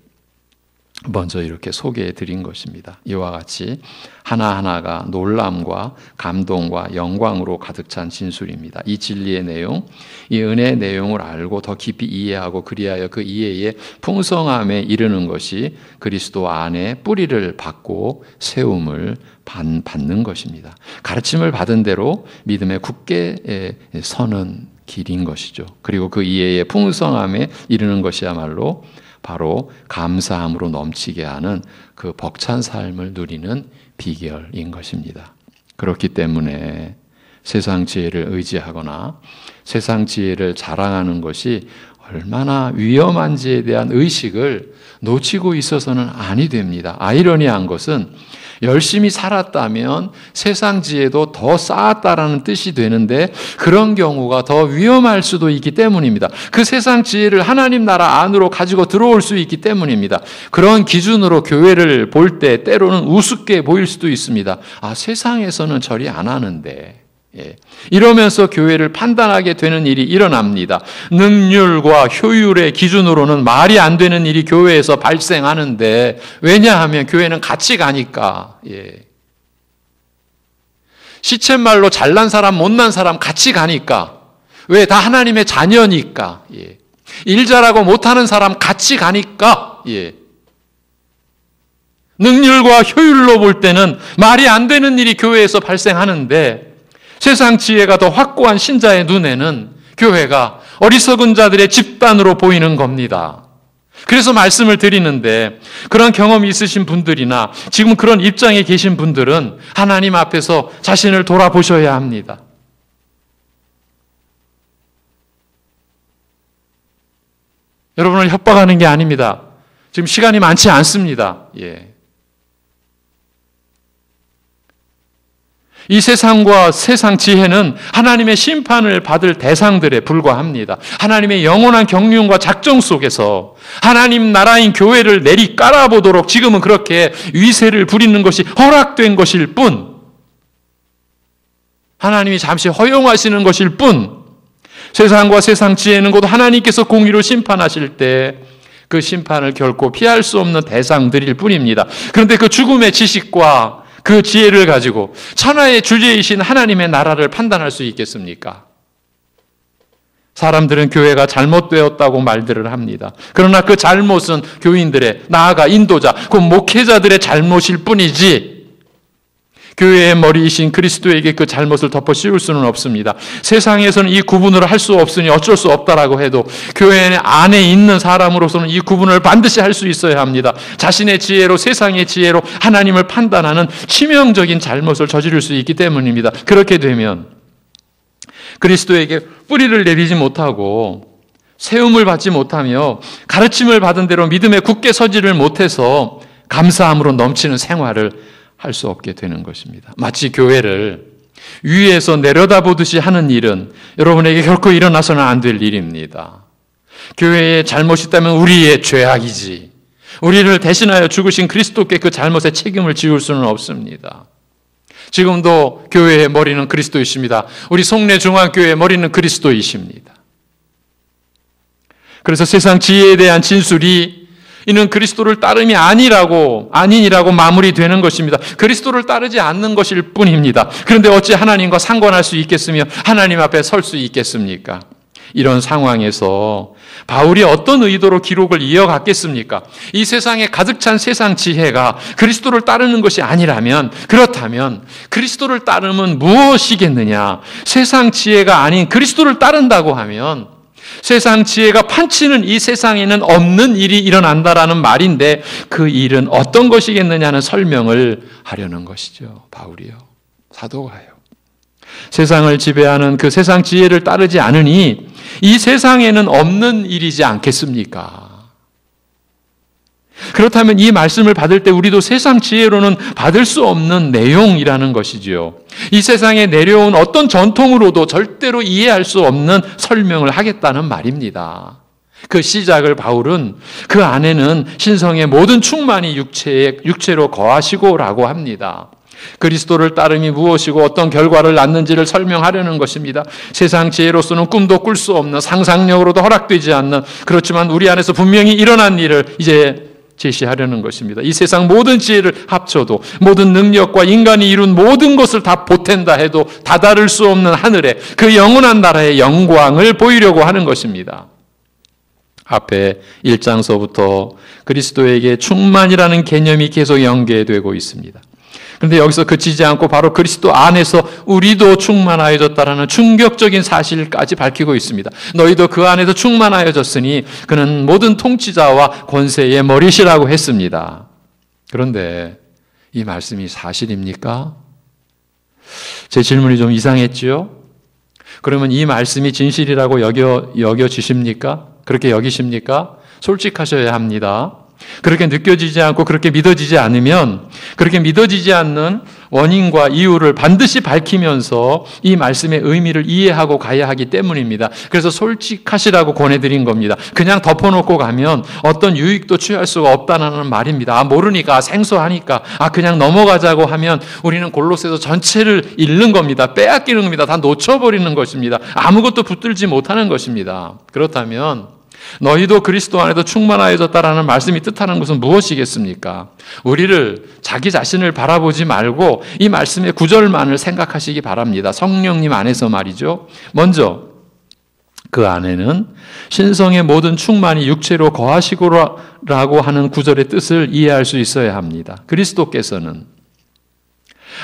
먼저 이렇게 소개해 드린 것입니다. 이와 같이 하나하나가 놀람과 감동과 영광으로 가득 찬 진술입니다. 이 진리의 내용, 이 은혜의 내용을 알고 더 깊이 이해하고 그리하여 그 이해의 풍성함에 이르는 것이 그리스도 안에 뿌리를 받고 세움을 받는 것입니다. 가르침을 받은 대로 믿음에 굳게 서는 길인 것이죠. 그리고 그 이해의 풍성함에 이르는 것이야말로 바로 감사함으로 넘치게 하는 그 벅찬 삶을 누리는 비결인 것입니다. 그렇기 때문에 세상 지혜를 의지하거나 세상 지혜를 자랑하는 것이 얼마나 위험한지에 대한 의식을 놓치고 있어서는 아니 됩니다. 아이러니한 것은 열심히 살았다면 세상 지혜도 더 쌓았다라는 뜻이 되는데 그런 경우가 더 위험할 수도 있기 때문입니다. 그 세상 지혜를 하나님 나라 안으로 가지고 들어올 수 있기 때문입니다. 그런 기준으로 교회를 볼 때 때로는 우습게 보일 수도 있습니다. 아, 세상에서는 저리 안 하는데. 이러면서 교회를 판단하게 되는 일이 일어납니다. 능률과 효율의 기준으로는 말이 안 되는 일이 교회에서 발생하는데 왜냐하면 교회는 같이 가니까. 시쳇말로 잘난 사람 못난 사람 같이 가니까. 왜? 다 하나님의 자녀니까. 일 잘하고 못하는 사람 같이 가니까. 능률과 효율로 볼 때는 말이 안 되는 일이 교회에서 발생하는데 세상 지혜가 더 확고한 신자의 눈에는 교회가 어리석은 자들의 집단으로 보이는 겁니다. 그래서 말씀을 드리는데 그런 경험이 있으신 분들이나 지금 그런 입장에 계신 분들은 하나님 앞에서 자신을 돌아보셔야 합니다. 여러분을 협박하는 게 아닙니다. 지금 시간이 많지 않습니다. 이 세상과 세상 지혜는 하나님의 심판을 받을 대상들에 불과합니다. 하나님의 영원한 경륜과 작정 속에서 하나님 나라인 교회를 내리 깔아보도록 지금은 그렇게 위세를 부리는 것이 허락된 것일 뿐, 하나님이 잠시 허용하시는 것일 뿐, 세상과 세상 지혜는 곧 하나님께서 공의로 심판하실 때 그 심판을 결코 피할 수 없는 대상들일 뿐입니다. 그런데 그 죽음의 지식과 그 지혜를 가지고 천하의 주제이신 하나님의 나라를 판단할 수 있겠습니까? 사람들은 교회가 잘못되었다고 말들을 합니다. 그러나 그 잘못은 교인들의, 나아가 인도자, 그 목회자들의 잘못일 뿐이지 교회의 머리이신 그리스도에게 그 잘못을 덮어 씌울 수는 없습니다. 세상에서는 이 구분을 할 수 없으니 어쩔 수 없다라고 해도 교회 안에 있는 사람으로서는 이 구분을 반드시 할 수 있어야 합니다. 자신의 지혜로, 세상의 지혜로 하나님을 판단하는 치명적인 잘못을 저지를 수 있기 때문입니다. 그렇게 되면 그리스도에게 뿌리를 내리지 못하고 세움을 받지 못하며 가르침을 받은 대로 믿음에 굳게 서지를 못해서 감사함으로 넘치는 생활을 할 수 없게 되는 것입니다. 마치 교회를 위에서 내려다보듯이 하는 일은 여러분에게 결코 일어나서는 안 될 일입니다. 교회에 잘못이 있다면 우리의 죄악이지, 우리를 대신하여 죽으신 그리스도께 그 잘못의 책임을 지울 수는 없습니다. 지금도 교회의 머리는 그리스도이십니다. 우리 송내중앙교회의 머리는 그리스도이십니다. 그래서 세상 지혜에 대한 진술이 이는 그리스도를 따름이 아니라고 마무리되는 것입니다. 그리스도를 따르지 않는 것일 뿐입니다. 그런데 어찌 하나님과 상관할 수 있겠으며 하나님 앞에 설 수 있겠습니까? 이런 상황에서 바울이 어떤 의도로 기록을 이어갔겠습니까? 이 세상에 가득 찬 세상 지혜가 그리스도를 따르는 것이 아니라면, 그렇다면 그리스도를 따르면 무엇이겠느냐? 세상 지혜가 아닌 그리스도를 따른다고 하면 세상 지혜가 판치는 이 세상에는 없는 일이 일어난다라는 말인데 그 일은 어떤 것이겠느냐는 설명을 하려는 것이죠. 바울이요, 사도가요. 세상을 지배하는 그 세상 지혜를 따르지 않으니 이 세상에는 없는 일이지 않겠습니까? 그렇다면 이 말씀을 받을 때 우리도 세상 지혜로는 받을 수 없는 내용이라는 것이지요. 이 세상에 내려온 어떤 전통으로도 절대로 이해할 수 없는 설명을 하겠다는 말입니다. 그 시작을 바울은 그 안에는 신성의 모든 충만이 육체로 거하시고라고 합니다. 그리스도를 따름이 무엇이고 어떤 결과를 낳는지를 설명하려는 것입니다. 세상 지혜로서는 꿈도 꿀 수 없는, 상상력으로도 허락되지 않는, 그렇지만 우리 안에서 분명히 일어난 일을 이제 제시하려는 것입니다. 이 세상 모든 지혜를 합쳐도, 모든 능력과 인간이 이룬 모든 것을 다 보탠다 해도 다다를 수 없는 하늘의 그 영원한 나라의 영광을 보이려고 하는 것입니다. 앞에 1장서부터 그리스도에게 충만이라는 개념이 계속 연계되고 있습니다. 그런데 여기서 그치지 않고 바로 그리스도 안에서 우리도 충만하여졌다라는 충격적인 사실까지 밝히고 있습니다. 너희도 그 안에서 충만하여졌으니 그는 모든 통치자와 권세의 머리시라고 했습니다. 그런데 이 말씀이 사실입니까? 제 질문이 좀 이상했지요? 그러면 이 말씀이 진실이라고 여겨지십니까? 그렇게 여기십니까? 솔직하셔야 합니다. 그렇게 느껴지지 않고 그렇게 믿어지지 않으면, 그렇게 믿어지지 않는 원인과 이유를 반드시 밝히면서 이 말씀의 의미를 이해하고 가야 하기 때문입니다. 그래서 솔직하시라고 권해드린 겁니다. 그냥 덮어놓고 가면 어떤 유익도 취할 수가 없다는 말입니다. 모르니까, 생소하니까, 그냥 넘어가자고 하면 우리는 골로새서 전체를 잃는 겁니다. 빼앗기는 겁니다. 다 놓쳐버리는 것입니다. 아무것도 붙들지 못하는 것입니다. 그렇다면 너희도 그리스도 안에도 충만하여졌다라는 말씀이 뜻하는 것은 무엇이겠습니까? 우리를, 자기 자신을 바라보지 말고 이 말씀의 구절만을 생각하시기 바랍니다. 성령님 안에서 말이죠. 먼저 그 안에는 신성의 모든 충만이 육체로 거하시고라고 하는 구절의 뜻을 이해할 수 있어야 합니다. 그리스도께서는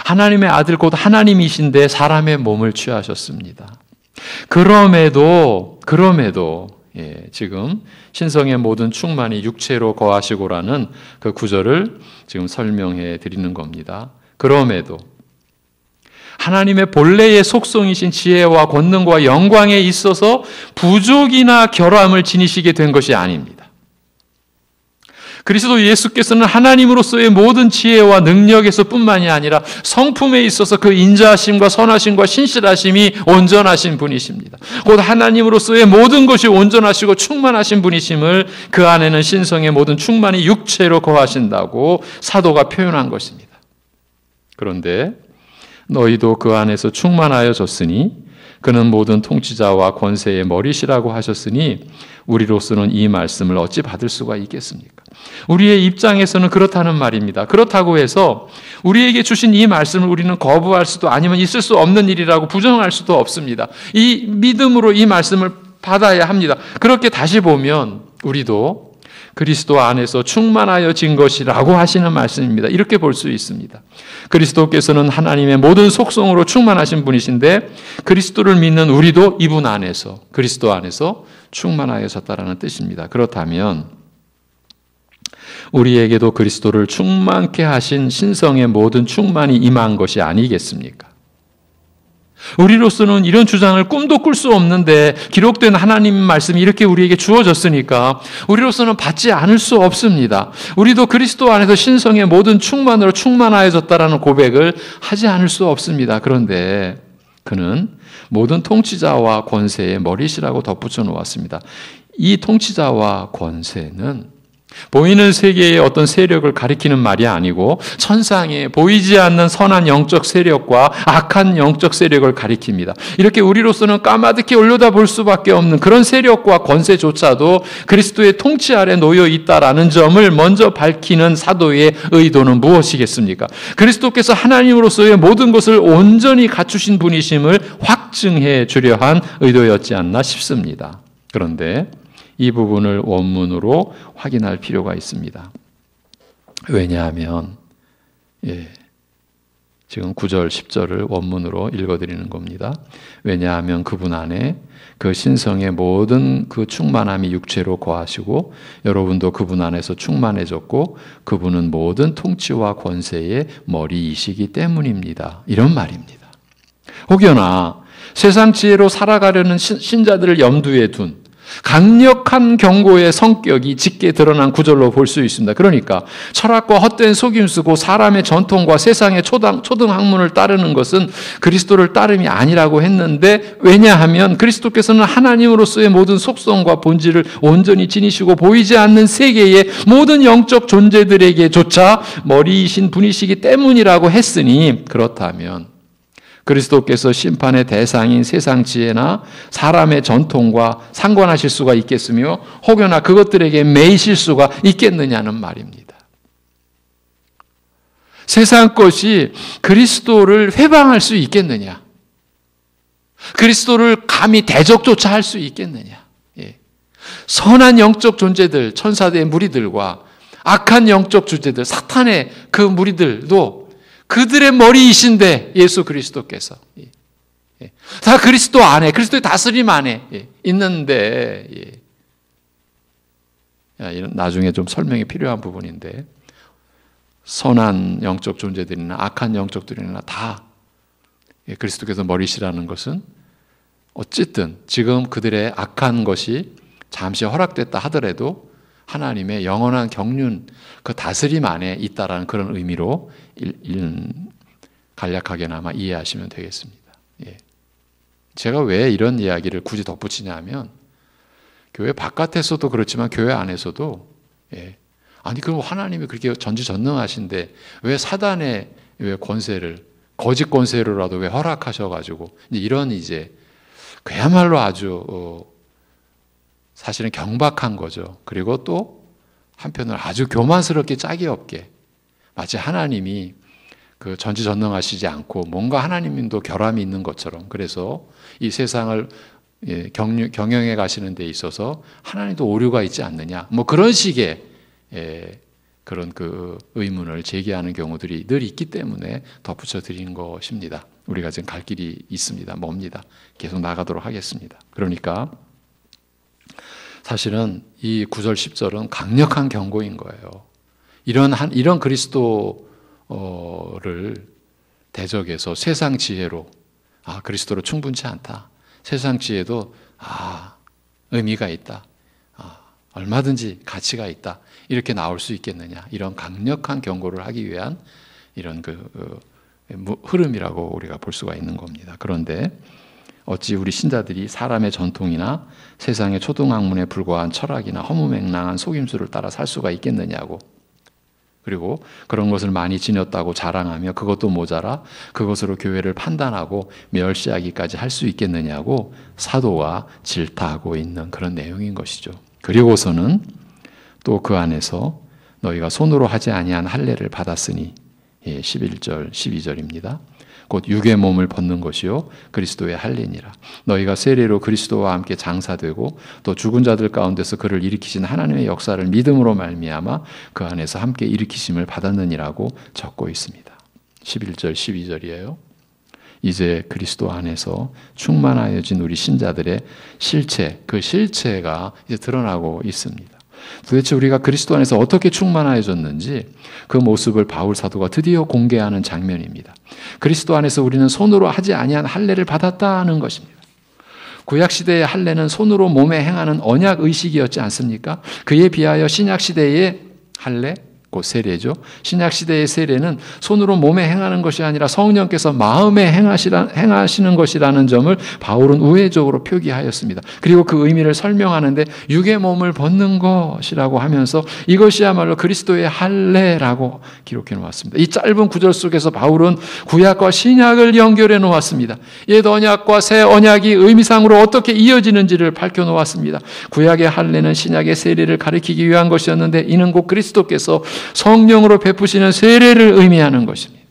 하나님의 아들 곧 하나님이신데 사람의 몸을 취하셨습니다. 그럼에도 지금 신성의 모든 충만이 육체로 거하시고라는 그 구절을 지금 설명해 드리는 겁니다. 그럼에도 하나님의 본래의 속성이신 지혜와 권능과 영광에 있어서 부족이나 결함을 지니시게 된 것이 아닙니다. 그리스도 예수께서는 하나님으로서의 모든 지혜와 능력에서 뿐만이 아니라 성품에 있어서 그 인자하심과 선하심과 신실하심이 온전하신 분이십니다. 곧 하나님으로서의 모든 것이 온전하시고 충만하신 분이심을 그 안에는 신성의 모든 충만이 육체로 거하신다고 사도가 표현한 것입니다. 그런데 너희도 그 안에서 충만하여졌으니 그는 모든 통치자와 권세의 머리시라고 하셨으니 우리로서는 이 말씀을 어찌 받을 수가 있겠습니까? 우리의 입장에서는 그렇다는 말입니다. 그렇다고 해서 우리에게 주신 이 말씀을 우리는 거부할 수도 아니면 있을 수 없는 일이라고 부정할 수도 없습니다. 이 믿음으로 이 말씀을 받아야 합니다. 그렇게 다시 보면 우리도 그리스도 안에서 충만하여진 것이라고 하시는 말씀입니다. 이렇게 볼 수 있습니다. 그리스도께서는 하나님의 모든 속성으로 충만하신 분이신데 그리스도를 믿는 우리도 이분 안에서 그리스도 안에서 충만하여졌다라는 뜻입니다. 그렇다면 우리에게도 그리스도를 충만케 하신 신성의 모든 충만이 임한 것이 아니겠습니까? 우리로서는 이런 주장을 꿈도 꿀 수 없는데 기록된 하나님 말씀이 이렇게 우리에게 주어졌으니까 우리로서는 받지 않을 수 없습니다. 우리도 그리스도 안에서 신성의 모든 충만으로 충만하여졌다라는 고백을 하지 않을 수 없습니다. 그런데 그는 모든 통치자와 권세의 머리시라고 덧붙여 놓았습니다. 이 통치자와 권세는 보이는 세계의 어떤 세력을 가리키는 말이 아니고 천상에 보이지 않는 선한 영적 세력과 악한 영적 세력을 가리킵니다. 이렇게 우리로서는 까마득히 올려다볼 수밖에 없는 그런 세력과 권세조차도 그리스도의 통치 아래 놓여 있다라는 점을 먼저 밝히는 사도의 의도는 무엇이겠습니까? 그리스도께서 하나님으로서의 모든 것을 온전히 갖추신 분이심을 확증해 주려 한 의도였지 않나 싶습니다. 그런데 이 부분을 원문으로 확인할 필요가 있습니다. 왜냐하면 지금 9절, 10절을 원문으로 읽어드리는 겁니다. 왜냐하면 그분 안에 그 신성의 모든 그 충만함이 육체로 거하시고 여러분도 그분 안에서 충만해졌고 그분은 모든 통치와 권세의 머리이시기 때문입니다. 이런 말입니다. 혹여나 세상 지혜로 살아가려는 신자들을 염두에 둔 강력한 경고의 성격이 짙게 드러난 구절로 볼 수 있습니다. 그러니까 철학과 헛된 속임수고 사람의 전통과 세상의 초등학문을 따르는 것은 그리스도를 따름이 아니라고 했는데 왜냐하면 그리스도께서는 하나님으로서의 모든 속성과 본질을 온전히 지니시고 보이지 않는 세계의 모든 영적 존재들에게조차 머리이신 분이시기 때문이라고 했으니 그렇다면 그리스도께서 심판의 대상인 세상 지혜나 사람의 전통과 상관하실 수가 있겠으며 혹여나 그것들에게 매이실 수가 있겠느냐는 말입니다. 세상 것이 그리스도를 회방할 수 있겠느냐? 그리스도를 감히 대적조차 할 수 있겠느냐? 선한 영적 존재들, 천사들의 무리들과 악한 영적 존재들, 사탄의 그 무리들도 그들의 머리이신데 예수 그리스도께서 다 그리스도 안에 그리스도의 다스림 안에 있는데 나중에 좀 설명이 필요한 부분인데 선한 영적 존재들이나 악한 영적들이나 다 그리스도께서 머리시라는 것은 어쨌든 지금 그들의 악한 것이 잠시 허락됐다 하더라도 하나님의 영원한 경륜 그 다스림 안에 있다라는 그런 의미로 간략하게나마 이해하시면 되겠습니다. 제가 왜 이런 이야기를 굳이 덧붙이냐면 교회 바깥에서도 그렇지만 교회 안에서도 아니 그럼 하나님이 그렇게 전지전능하신데 왜 사단의 왜 권세를 거짓 권세로라도 왜 허락하셔가지고 이런 이제 그야말로 아주 사실은 경박한 거죠. 그리고 또 한편으로 아주 교만스럽게 짝이 없게 마치 하나님이 그 전지전능하시지 않고 뭔가 하나님도 결함이 있는 것처럼 그래서 이 세상을 경영해 가시는 데 있어서 하나님도 오류가 있지 않느냐 뭐 그런 식의 그런 그 의문을 제기하는 경우들이 늘 있기 때문에 덧붙여 드린 것입니다. 우리가 지금 갈 길이 있습니다. 멉니다. 계속 나가도록 하겠습니다. 그러니까 사실은 이 9절 10절은 강력한 경고인 거예요. 이런 그리스도를 대적에서 세상 지혜로 그리스도로 충분치 않다. 세상 지혜도 의미가 있다. 얼마든지 가치가 있다. 이렇게 나올 수 있겠느냐. 이런 강력한 경고를 하기 위한 이런 흐름이라고 우리가 볼 수가 있는 겁니다. 그런데 어찌 우리 신자들이 사람의 전통이나 세상의 초등학문에 불과한 철학이나 허무맹랑한 속임수를 따라 살 수가 있겠느냐고. 그리고 그런 것을 많이 지녔다고 자랑하며 그것도 모자라 그것으로 교회를 판단하고 멸시하기까지 할 수 있겠느냐고 사도가 질타하고 있는 그런 내용인 것이죠. 그리고서는 또 그 안에서 너희가 손으로 하지 아니한 할례를 받았으니 11절 12절입니다. 곧 육의 몸을 벗는 것이요 그리스도의 할례니라. 너희가 세례로 그리스도와 함께 장사되고 또 죽은 자들 가운데서 그를 일으키신 하나님의 역사를 믿음으로 말미암아 그 안에서 함께 일으키심을 받았느니라고 적고 있습니다. 11절 12절이에요. 이제 그리스도 안에서 충만하여진 우리 신자들의 실체, 그 실체가 이제 드러나고 있습니다. 도대체 우리가 그리스도 안에서 어떻게 충만해졌는지 그 모습을 바울 사도가 드디어 공개하는 장면입니다. 그리스도 안에서 우리는 손으로 하지 아니한 할례를 받았다는 것입니다. 구약시대의 할례는 손으로 몸에 행하는 언약 의식이었지 않습니까? 그에 비하여 신약시대의 할례, 곧 세례죠. 신약시대의 세례는 손으로 몸에 행하는 것이 아니라 성령께서 마음에 행하시는 것이라는 점을 바울은 우회적으로 표기하였습니다. 그리고 그 의미를 설명하는데 육의 몸을 벗는 것이라고 하면서 이것이야말로 그리스도의 할례라고 기록해 놓았습니다. 이 짧은 구절 속에서 바울은 구약과 신약을 연결해 놓았습니다. 옛 언약과 새 언약이 의미상으로 어떻게 이어지는지를 밝혀 놓았습니다. 구약의 할례는 신약의 세례를 가리키기 위한 것이었는데 이는 곧 그리스도께서 성령으로 베푸시는 세례를 의미하는 것입니다.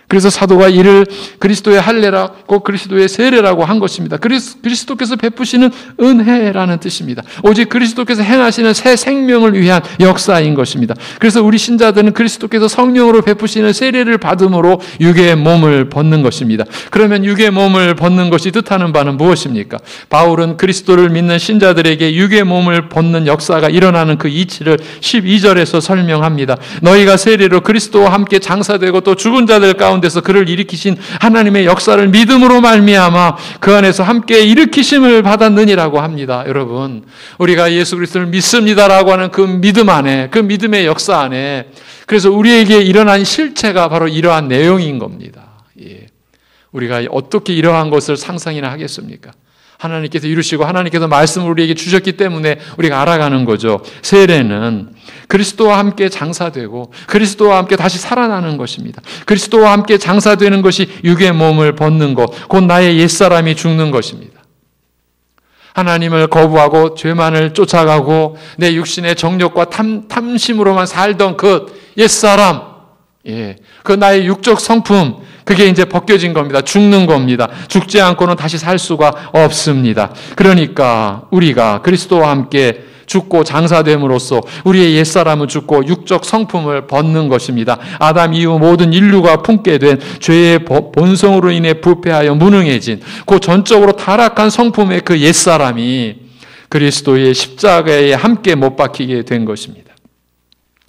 그래서 사도가 이를 그리스도의 할례라고 그리스도의 세례라고 한 것입니다. 그리스도께서 베푸시는 은혜라는 뜻입니다. 오직 그리스도께서 행하시는 새 생명을 위한 역사인 것입니다. 그래서 우리 신자들은 그리스도께서 성령으로 베푸시는 세례를 받음으로 육의 몸을 벗는 것입니다. 그러면 육의 몸을 벗는 것이 뜻하는 바는 무엇입니까? 바울은 그리스도를 믿는 신자들에게 육의 몸을 벗는 역사가 일어나는 그 이치를 12절에서 설명합니다. 너희가 세례로 그리스도와 함께 장사되고 또 죽은 자들 가운데서 그를 일으키신 하나님의 역사를 믿음으로 말미암아 그 안에서 함께 일으키심을 받았느니라고 합니다. 여러분, 우리가 예수 그리스도를 믿습니다라고 하는 그 믿음 안에, 그 믿음의 역사 안에, 그래서 우리에게 일어난 실체가 바로 이러한 내용인 겁니다. 우리가 어떻게 이러한 것을 상상이나 하겠습니까? 하나님께서 이루시고 하나님께서 말씀을 우리에게 주셨기 때문에 우리가 알아가는 거죠. 세례는 그리스도와 함께 장사되고 그리스도와 함께 다시 살아나는 것입니다. 그리스도와 함께 장사되는 것이 육의 몸을 벗는 것, 곧 나의 옛사람이 죽는 것입니다. 하나님을 거부하고 죄만을 쫓아가고 내 육신의 정욕과 탐심으로만 살던 그 옛사람, 그 나의 육적 성품, 그게 이제 벗겨진 겁니다. 죽는 겁니다. 죽지 않고는 다시 살 수가 없습니다. 그러니까 우리가 그리스도와 함께 죽고 장사됨으로써 우리의 옛사람은 죽고 육적 성품을 벗는 것입니다. 아담 이후 모든 인류가 품게 된 죄의 본성으로 인해 부패하여 무능해진 그 전적으로 타락한 성품의 그 옛사람이 그리스도의 십자가에 함께 못 박히게 된 것입니다.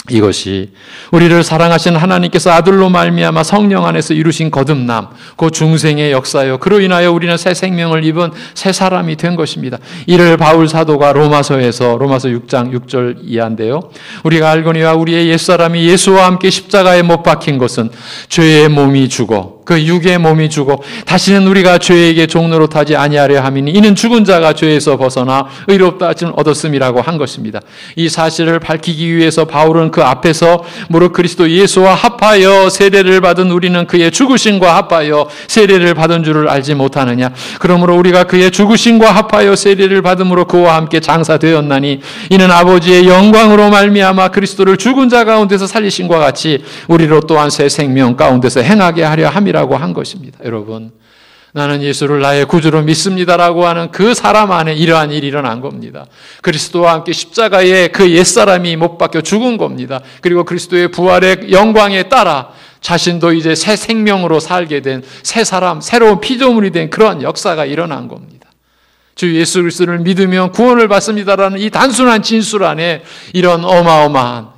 이것이 우리를 사랑하신 하나님께서 아들로 말미암아 성령 안에서 이루신 거듭남, 그 중생의 역사요. 그로 인하여 우리는 새 생명을 입은 새 사람이 된 것입니다. 이를 바울 사도가 로마서 6장 6절 이하인데요. 우리가 알거니와 우리의 옛사람이 예수와 함께 십자가에 못 박힌 것은 죄의 몸이 죽어 그 육의 몸이 죽어 다시는 우리가 죄에게 종노릇하지 아니하려 함이니 이는 죽은 자가 죄에서 벗어나 의롭다 하심을 얻었음이라고 한 것입니다. 이 사실을 밝히기 위해서 바울은 그 앞에서 무릇 그리스도 예수와 합하여 세례를 받은 우리는 그의 죽으심과 합하여 세례를 받은 줄을 알지 못하느냐. 그러므로 우리가 그의 죽으심과 합하여 세례를 받음으로 그와 함께 장사되었나니 이는 아버지의 영광으로 말미암아 그리스도를 죽은 자 가운데서 살리심과 같이 우리로 또한 새 생명 가운데서 행하게 하려 함이라고 한 것입니다. 여러분, 나는 예수를 나의 구주로 믿습니다라고 하는 그 사람 안에 이러한 일이 일어난 겁니다. 그리스도와 함께 십자가에 그 옛사람이 못 박혀 죽은 겁니다. 그리고 그리스도의 부활의 영광에 따라 자신도 이제 새 생명으로 살게 된 새 사람, 새로운 피조물이 된 그러한 역사가 일어난 겁니다. 주 예수 그리스도를 믿으면 구원을 받습니다라는 이 단순한 진술 안에 이런 어마어마한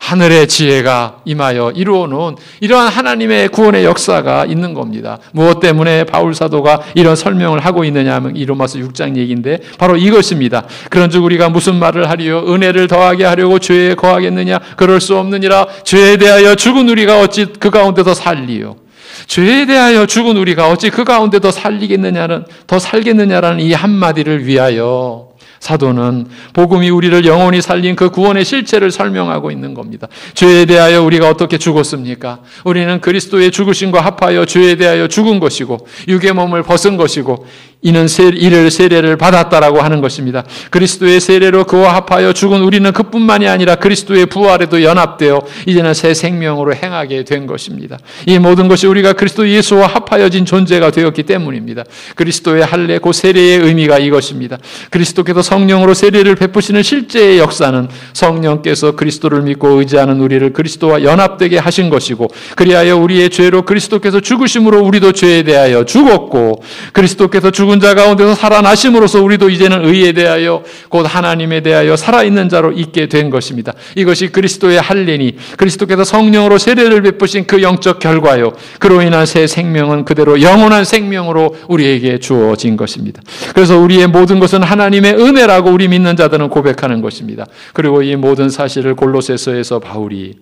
하늘의 지혜가 임하여 이루어 놓은 이러한 하나님의 구원의 역사가 있는 겁니다. 무엇 때문에 바울 사도가 이런 설명을 하고 있느냐 하면 로마서 6장 얘기인데 바로 이것입니다. 그런즉 우리가 무슨 말을 하리요? 은혜를 더하게 하려고 죄에 거하겠느냐? 그럴 수 없느니라. 죄에 대하여 죽은 우리가 어찌 그 가운데서 살리요? 죄에 대하여 죽은 우리가 어찌 그 가운데 더 살겠느냐라는 이 한마디를 위하여 사도는 복음이 우리를 영원히 살린 그 구원의 실체를 설명하고 있는 겁니다. 죄에 대하여 우리가 어떻게 죽었습니까? 우리는 그리스도의 죽으심과 합하여 죄에 대하여 죽은 것이고 육의 몸을 벗은 것이고 이는 이를 세례를 받았다라고 하는 것입니다. 그리스도의 세례로 그와 합하여 죽은 우리는 그뿐만이 아니라 그리스도의 부활에도 연합되어 이제는 새 생명으로 행하게 된 것입니다. 이 모든 것이 우리가 그리스도 예수와 합하여진 존재가 되었기 때문입니다. 그리스도의 할례, 그 세례의 의미가 이것입니다. 그리스도께서 성령으로 세례를 베푸시는 실제의 역사는 성령께서 그리스도를 믿고 의지하는 우리를 그리스도와 연합되게 하신 것이고 그리하여 우리의 죄로 그리스도께서 죽으심으로 우리도 죄에 대하여 죽었고 그리스도께서 죽은 자 가운데서 살아나심으로써 우리도 이제는 의에 대하여 곧 하나님에 대하여 살아있는 자로 있게 된 것입니다. 이것이 그리스도의 할례니 그리스도께서 성령으로 세례를 베푸신 그 영적 결과요. 그로 인한 새 생명은 그대로 영원한 생명으로 우리에게 주어진 것입니다. 그래서 우리의 모든 것은 하나님의 은혜라고 우리 믿는 자들은 고백하는 것입니다. 그리고 이 모든 사실을 골로새서에서 바울이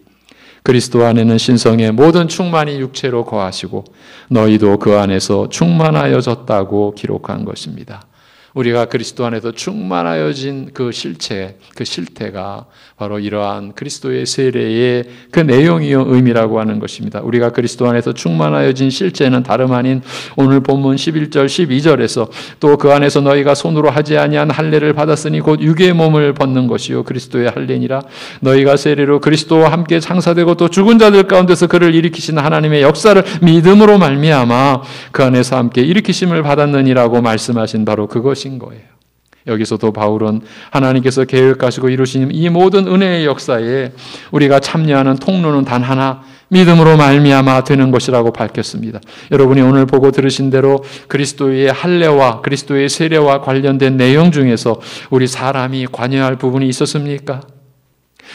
그리스도 안에는 신성의 모든 충만이 육체로 거하시고 너희도 그 안에서 충만하여졌다고 기록한 것입니다. 우리가 그리스도 안에서 충만하여진 그 실태가 바로 이러한 그리스도의 세례의 그 내용이요 의미라고 하는 것입니다. 우리가 그리스도 안에서 충만하여진 실체는 다름 아닌 오늘 본문 11절 12절에서 또 그 안에서 너희가 손으로 하지 아니한 할례를 받았으니 곧 육의 몸을 벗는 것이요 그리스도의 할례니라. 너희가 세례로 그리스도와 함께 장사되고 또 죽은 자들 가운데서 그를 일으키신 하나님의 역사를 믿음으로 말미암아 그 안에서 함께 일으키심을 받았느니라고 말씀하신 바로 그것이 거예요. 여기서도 바울은 하나님께서 계획하시고 이루신 이 모든 은혜의 역사에 우리가 참여하는 통로는 단 하나, 믿음으로 말미암아 되는 것이라고 밝혔습니다. 여러분이 오늘 보고 들으신 대로 그리스도의 할례와 그리스도의 세례와 관련된 내용 중에서 우리 사람이 관여할 부분이 있었습니까?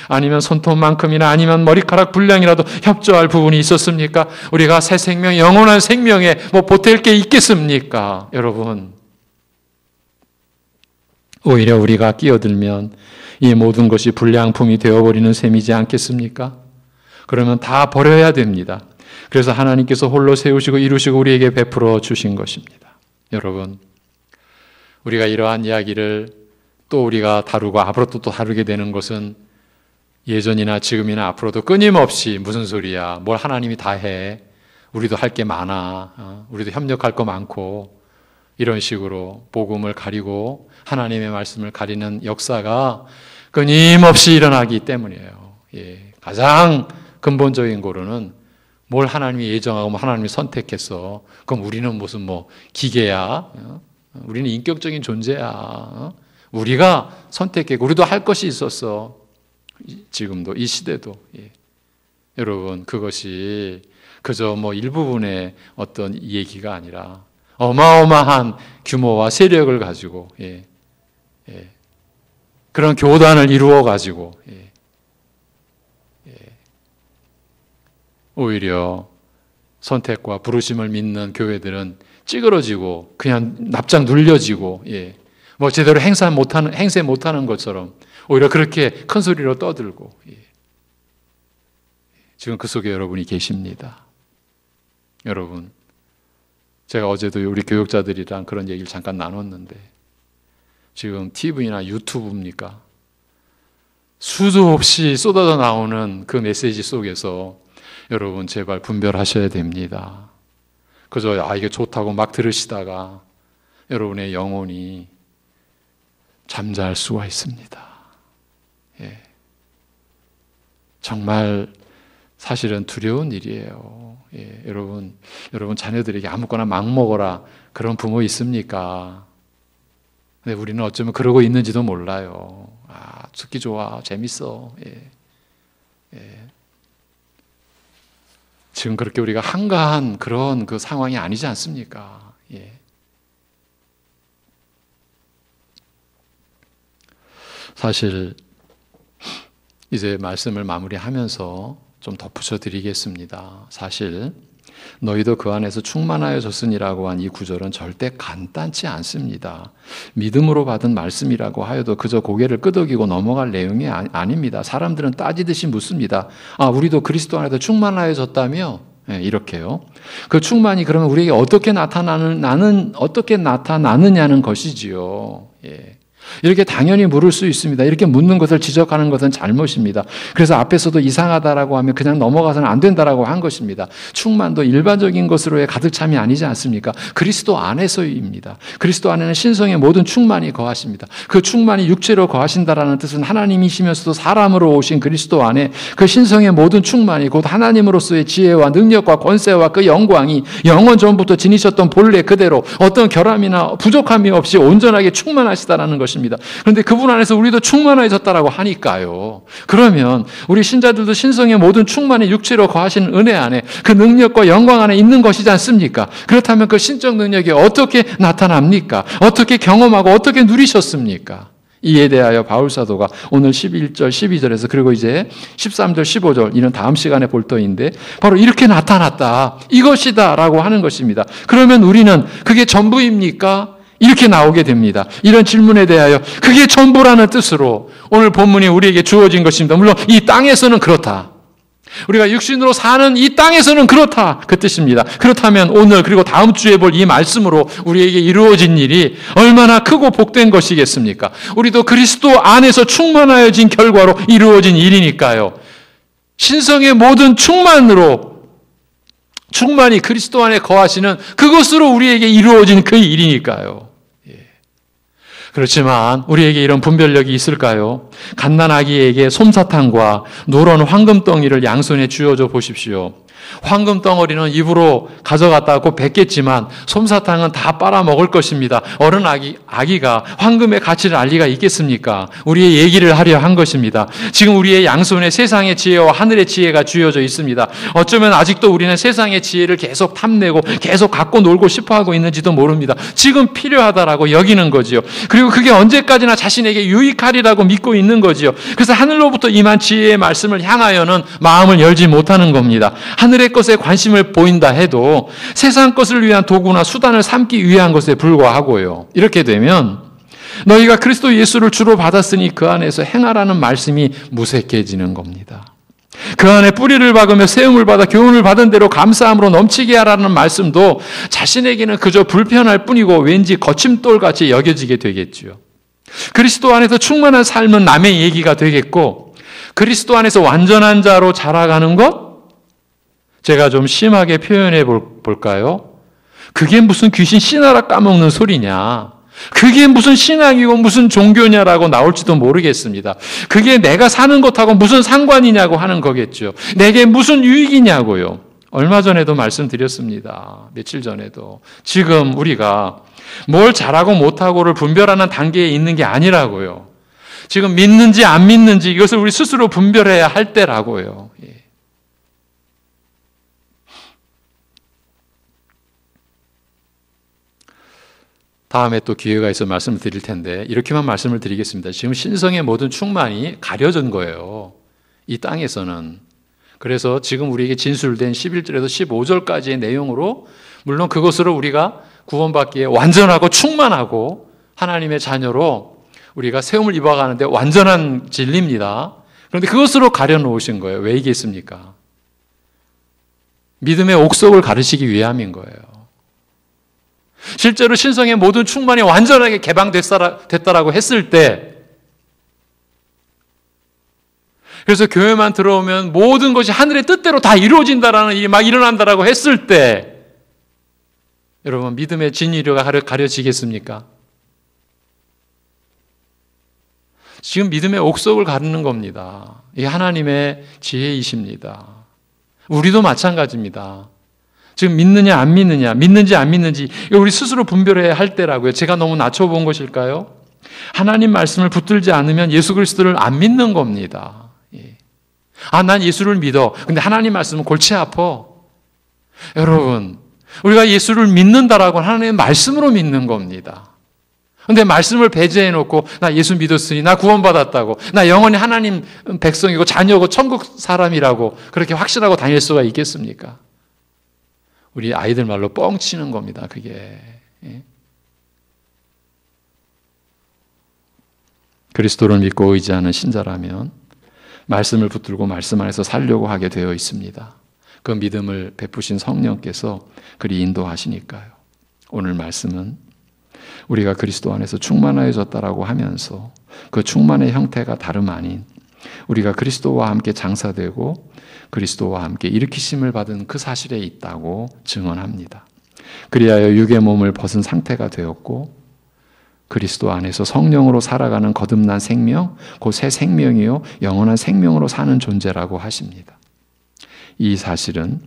아니면 손톱만큼이나 아니면 머리카락 분량이라도 협조할 부분이 있었습니까? 우리가 새 생명, 영원한 생명에 보탤 게 있겠습니까? 여러분, 오히려 우리가 끼어들면 이 모든 것이 불량품이 되어버리는 셈이지 않겠습니까? 그러면 다 버려야 됩니다. 그래서 하나님께서 홀로 세우시고 이루시고 우리에게 베풀어 주신 것입니다. 여러분, 우리가 이러한 이야기를 또 우리가 다루고 앞으로 또 다루게 되는 것은 예전이나 지금이나 앞으로도 끊임없이 무슨 소리야, 뭘 하나님이 다 해, 우리도 할 게 많아, 우리도 협력할 거 많고 이런 식으로 복음을 가리고 하나님의 말씀을 가리는 역사가 끊임없이 일어나기 때문이에요. 가장 근본적인 거로는 뭘 하나님이 예정하고 하나님이 선택했어. 그럼 우리는 무슨 기계야? 우리는 인격적인 존재야. 우리가 선택했고 우리도 할 것이 있었어. 지금도 이 시대도. 여러분, 그것이 그저 일부분의 어떤 얘기가 아니라 어마어마한 규모와 세력을 가지고 그런 교단을 이루어 가지고 오히려 선택과 부르심을 믿는 교회들은 찌그러지고 그냥 납작 눌려지고 제대로 행세 못하는 것처럼 오히려 그렇게 큰 소리로 떠들고 지금 그 속에 여러분이 계십니다. 여러분, 제가 어제도 우리 교육자들이랑 그런 얘기를 잠깐 나눴는데 지금 TV나 유튜브입니까? 수도 없이 쏟아져 나오는 그 메시지 속에서 여러분 제발 분별하셔야 됩니다. 그저 이게 좋다고 막 들으시다가 여러분의 영혼이 잠잘 수가 있습니다. 정말 사실은 두려운 일이에요. 여러분 자녀들에게 아무거나 막 먹어라 그런 부모 있습니까? 근데 우리는 어쩌면 그러고 있는지도 몰라요. 듣기 좋아, 재밌어. 지금 그렇게 우리가 한가한 그런 그 상황이 아니지 않습니까? 사실 이제 말씀을 마무리하면서 좀 덧붙여 드리겠습니다. 사실 너희도 그 안에서 충만하여졌으니라고 한 이 구절은 절대 간단치 않습니다. 믿음으로 받은 말씀이라고 하여도 그저 고개를 끄덕이고 넘어갈 내용이 아닙니다. 사람들은 따지듯이 묻습니다. 우리도 그리스도 안에서 충만하여졌다며? 이렇게요. 그 충만이 그러면 우리에게 어떻게 나타나느냐는 것이지요. 이렇게 당연히 물을 수 있습니다. 이렇게 묻는 것을 지적하는 것은 잘못입니다. 그래서 앞에서도 이상하다라고 하면 그냥 넘어가서는 안 된다라고 한 것입니다. 충만도 일반적인 것으로의 가득 참이 아니지 않습니까? 그리스도 안에서입니다. 그리스도 안에는 신성의 모든 충만이 거하십니다. 그 충만이 육체로 거하신다라는 뜻은 하나님이시면서도 사람으로 오신 그리스도 안에 그 신성의 모든 충만이 곧 하나님으로서의 지혜와 능력과 권세와 그 영광이 영원 전부터 지니셨던 본래 그대로 어떤 결함이나 부족함이 없이 온전하게 충만하시다라는 것입니다. 그런데 그분 안에서 우리도 충만해졌다라고 하니까요. 그러면 우리 신자들도 신성의 모든 충만이 육체로 거하시는 은혜 안에 그 능력과 영광 안에 있는 것이지 않습니까? 그렇다면 그 신적 능력이 어떻게 나타납니까? 어떻게 경험하고 어떻게 누리셨습니까? 이에 대하여 바울 사도가 오늘 11절, 12절에서 그리고 이제 13절, 15절 이런 다음 시간에 볼 터인데 바로 이렇게 나타났다. 이것이다 라고 하는 것입니다. 그러면 우리는 그게 전부입니까? 이렇게 나오게 됩니다. 이런 질문에 대하여 그게 전부라는 뜻으로 오늘 본문이 우리에게 주어진 것입니다. 물론 이 땅에서는 그렇다. 우리가 육신으로 사는 이 땅에서는 그렇다. 그 뜻입니다. 그렇다면 오늘 그리고 다음 주에 볼 이 말씀으로 우리에게 이루어진 일이 얼마나 크고 복된 것이겠습니까? 우리도 그리스도 안에서 충만하여진 결과로 이루어진 일이니까요. 신성의 모든 충만이 그리스도 안에 거하시는 그것으로 우리에게 이루어진 그 일이니까요. 그렇지만 우리에게 이런 분별력이 있을까요? 갓난아기에게 솜사탕과 노란 황금덩이를 양손에 쥐어줘 보십시오. 황금덩어리는 입으로 가져갔다고 뱉겠지만 솜사탕은 다 빨아먹을 것입니다. 어른 아기가 황금의 가치를 알 리가 있겠습니까? 우리의 얘기를 하려 한 것입니다. 지금 우리의 양손에 세상의 지혜와 하늘의 지혜가 쥐어져 있습니다. 어쩌면 아직도 우리는 세상의 지혜를 계속 탐내고 계속 갖고 놀고 싶어하고 있는지도 모릅니다. 지금 필요하다라고 여기는 거지요. 그리고 그게 언제까지나 자신에게 유익하리라고 믿고 있는 거지요. 그래서 하늘로부터 임한 지혜의 말씀을 향하여는 마음을 열지 못하는 겁니다. 하늘의 것에 관심을 보인다 해도 세상 것을 위한 도구나 수단을 삼기 위한 것에 불과하고요. 이렇게 되면 너희가 그리스도 예수를 주로 받았으니 그 안에서 행하라는 말씀이 무색해지는 겁니다. 그 안에 뿌리를 박으며 세움을 받아 교훈을 받은 대로 감사함으로 넘치게 하라는 말씀도 자신에게는 그저 불편할 뿐이고 왠지 거침돌같이 여겨지게 되겠지요. 그리스도 안에서 충만한 삶은 남의 얘기가 되겠고 그리스도 안에서 완전한 자로 자라가는 것? 제가 좀 심하게 표현해 볼까요? 그게 무슨 귀신 씨나라 까먹는 소리냐? 그게 무슨 신앙이고 무슨 종교냐라고 나올지도 모르겠습니다. 그게 내가 사는 것하고 무슨 상관이냐고 하는 거겠죠. 내게 무슨 유익이냐고요. 얼마 전에도 말씀드렸습니다. 며칠 전에도. 지금 우리가 뭘 잘하고 못하고를 분별하는 단계에 있는 게 아니라고요. 지금 믿는지 안 믿는지 이것을 우리 스스로 분별해야 할 때라고요. 다음에 또 기회가 있어 말씀을 드릴 텐데 이렇게만 말씀을 드리겠습니다. 지금 신성의 모든 충만이 가려진 거예요. 이 땅에서는. 그래서 지금 우리에게 진술된 11절에서 15절까지의 내용으로 물론 그것으로 우리가 구원받기에 완전하고 충만하고 하나님의 자녀로 우리가 세움을 입어가는데 완전한 진리입니다. 그런데 그것으로 가려놓으신 거예요. 왜 이겠습니까? 믿음의 옥석을 가르치기 위함인 거예요. 실제로 신성의 모든 충만이 완전하게 개방됐다라고 했을 때 그래서 교회만 들어오면 모든 것이 하늘의 뜻대로 다 이루어진다라는 일이 막 일어난다라고 했을 때 여러분 믿음의 진리가 가려지겠습니까? 지금 믿음의 옥석을 가르는 겁니다. 이게 하나님의 지혜이십니다. 우리도 마찬가지입니다. 지금 믿느냐 안 믿느냐, 믿는지 안 믿는지 우리 스스로 분별해야 할 때라고요. 제가 너무 낮춰본 것일까요? 하나님 말씀을 붙들지 않으면 예수 그리스도를 안 믿는 겁니다. 난 예수를 믿어. 근데 하나님 말씀은 골치 아파. 여러분, 우리가 예수를 믿는다라고 하나님의 말씀으로 믿는 겁니다. 근데 말씀을 배제해 놓고 나 예수 믿었으니 나 구원받았다고, 나 영원히 하나님 백성이고 자녀고 천국 사람이라고 그렇게 확신하고 다닐 수가 있겠습니까? 우리 아이들 말로 뻥치는 겁니다. 그게. 그리스도를 믿고 의지하는 신자라면 말씀을 붙들고 말씀 안에서 살려고 하게 되어 있습니다. 그 믿음을 베푸신 성령께서 그리 인도하시니까요. 오늘 말씀은 우리가 그리스도 안에서 충만해졌다라고 하면서 그 충만의 형태가 다름 아닌 우리가 그리스도와 함께 장사되고 그리스도와 함께 일으키심을 받은 그 사실에 있다고 증언합니다. 그리하여 육의 몸을 벗은 상태가 되었고 그리스도 안에서 성령으로 살아가는 거듭난 생명, 그 새 생명이요 영원한 생명으로 사는 존재라고 하십니다. 이 사실은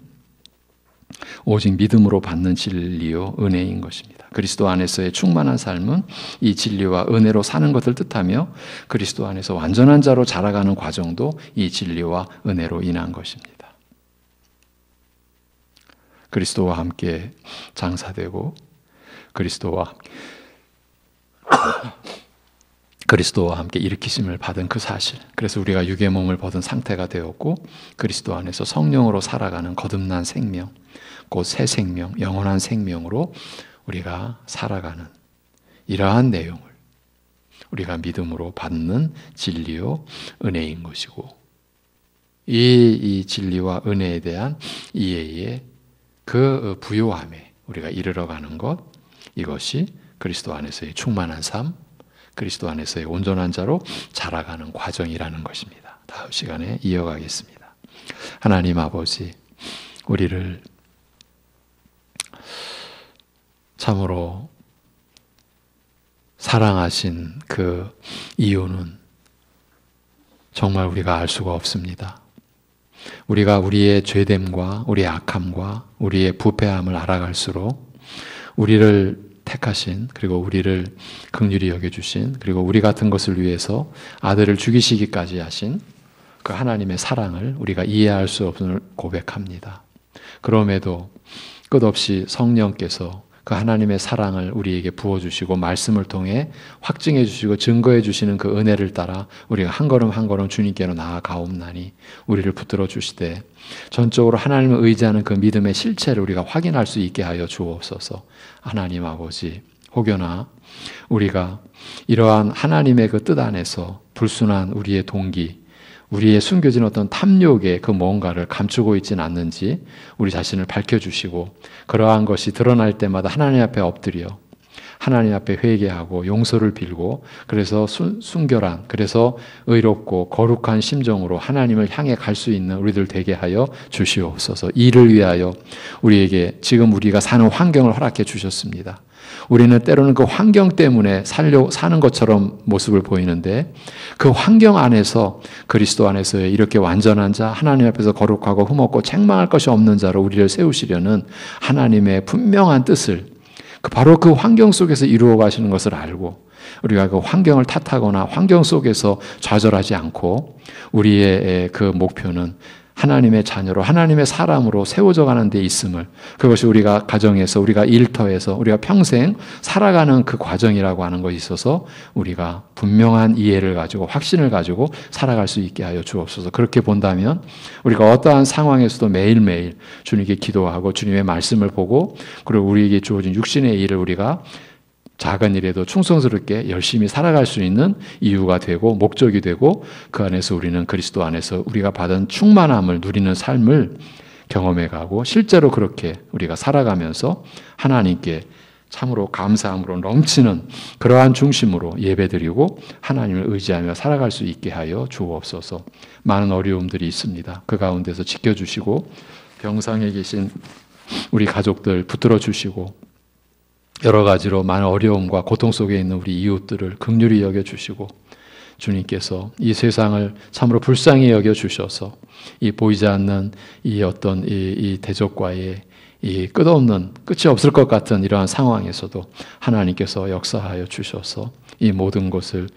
오직 믿음으로 받는 진리요 은혜인 것입니다. 그리스도 안에서의 충만한 삶은 이 진리와 은혜로 사는 것을 뜻하며 그리스도 안에서 완전한 자로 자라가는 과정도 이 진리와 은혜로 인한 것입니다. 그리스도와 함께 장사되고 그리스도와 함께 일으키심을 받은 그 사실, 그래서 우리가 육의 몸을 벗은 상태가 되었고 그리스도 안에서 성령으로 살아가는 거듭난 생명, 곧 새 생명, 영원한 생명으로 우리가 살아가는 이러한 내용을 우리가 믿음으로 받는 진리요 은혜인 것이고, 이 진리와 은혜에 대한 이해의 그 부요함에 우리가 이르러가는 것, 이것이 그리스도 안에서의 충만한 삶, 그리스도 안에서의 온전한 자로 자라가는 과정이라는 것입니다. 다음 시간에 이어가겠습니다. 하나님 아버지, 우리를 참으로 사랑하신 그 이유는 정말 우리가 알 수가 없습니다. 우리가 우리의 죄됨과 우리의 악함과 우리의 부패함을 알아갈수록 우리를 택하신, 그리고 우리를 긍휼히 여겨주신, 그리고 우리 같은 것을 위해서 아들을 죽이시기까지 하신 그 하나님의 사랑을 우리가 이해할 수 없음을 고백합니다. 그럼에도 끝없이 성령께서 그 하나님의 사랑을 우리에게 부어주시고 말씀을 통해 확증해 주시고 증거해 주시는 그 은혜를 따라 우리가 한 걸음 한 걸음 주님께로 나아가옵나니 우리를 붙들어 주시되 전적으로 하나님을 의지하는 그 믿음의 실체를 우리가 확인할 수 있게 하여 주옵소서. 하나님 아버지, 혹여나 우리가 이러한 하나님의 그 뜻 안에서 불순한 우리의 동기, 우리의 숨겨진 어떤 탐욕의 그 뭔가를 감추고 있지는 않는지 우리 자신을 밝혀주시고, 그러한 것이 드러날 때마다 하나님 앞에 엎드려 하나님 앞에 회개하고 용서를 빌고, 그래서 순결한, 그래서 의롭고 거룩한 심정으로 하나님을 향해 갈 수 있는 우리들 되게 하여 주시옵소서. 이를 위하여 우리에게 지금 우리가 사는 환경을 허락해 주셨습니다. 우리는 때로는 그 환경 때문에 사는 것처럼 모습을 보이는데, 그 환경 안에서 그리스도 안에서의 이렇게 완전한 자, 하나님 앞에서 거룩하고 흠없고 책망할 것이 없는 자로 우리를 세우시려는 하나님의 분명한 뜻을 바로 그 환경 속에서 이루어 가시는 것을 알고, 우리가 그 환경을 탓하거나 환경 속에서 좌절하지 않고 우리의 그 목표는 하나님의 자녀로, 하나님의 사람으로 세워져 가는 데 있음을, 그것이 우리가 가정에서, 우리가 일터에서, 우리가 평생 살아가는 그 과정이라고 하는 것이 있어서 우리가 분명한 이해를 가지고 확신을 가지고 살아갈 수 있게 하여 주옵소서. 그렇게 본다면 우리가 어떠한 상황에서도 매일매일 주님께 기도하고 주님의 말씀을 보고, 그리고 우리에게 주어진 육신의 일을 우리가 작은 일에도 충성스럽게 열심히 살아갈 수 있는 이유가 되고 목적이 되고, 그 안에서 우리는 그리스도 안에서 우리가 받은 충만함을 누리는 삶을 경험해가고, 실제로 그렇게 우리가 살아가면서 하나님께 참으로 감사함으로 넘치는 그러한 중심으로 예배드리고 하나님을 의지하며 살아갈 수 있게 하여 주옵소서. 많은 어려움들이 있습니다. 그 가운데서 지켜주시고 병상에 계신 우리 가족들 붙들어 주시고, 여러 가지로 많은 어려움과 고통 속에 있는 우리 이웃들을 긍휼히 여겨주시고, 주님께서 이 세상을 참으로 불쌍히 여겨주셔서 이 보이지 않는 이 어떤 이 대적과의 이 끝없는, 끝이 없을 것 같은 이러한 상황에서도 하나님께서 역사하여 주셔서 이 모든 것을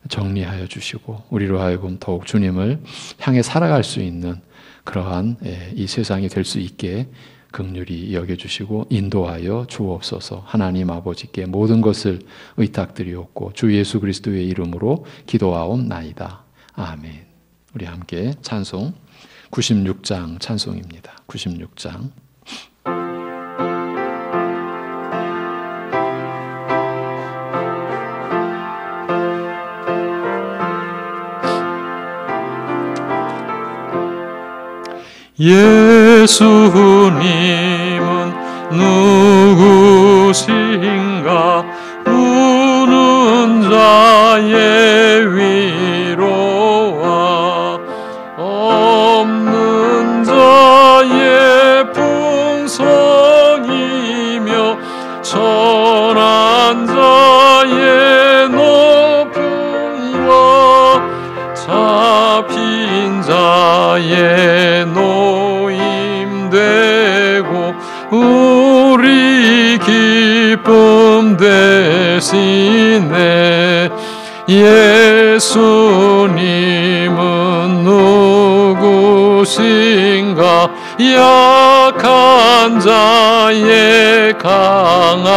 정리하여 주시고 우리로 하여금 더욱 주님을 향해 살아갈 수 있는 그러한 이 세상이 될 수 있게 긍휼히 여겨주시고 인도하여 주옵소서. 하나님 아버지께 모든 것을 의탁드리옵고 주 예수 그리스도의 이름으로 기도하옵나이다. 아멘. 우리 함께 찬송 96장 찬송입니다. 96장. 예수님은 누구신가? 우는 자의 위로와 없는 자의 풍성이며 천한 자의 높음과 잡힌 자의 노임되고 우리 기쁨 대신에 예수님은 누구신가? 약한 자의 강함과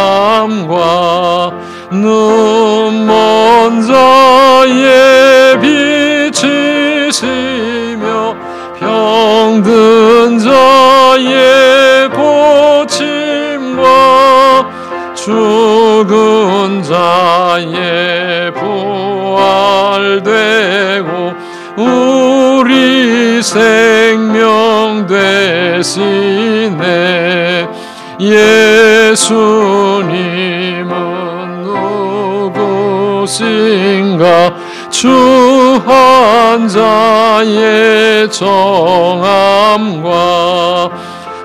눈먼 자의 빛이시며 병든 자의 고침과 죽은 자의 부활되고 우리 생명 대신에 예수님은 누구신가? 주한 자의 정함과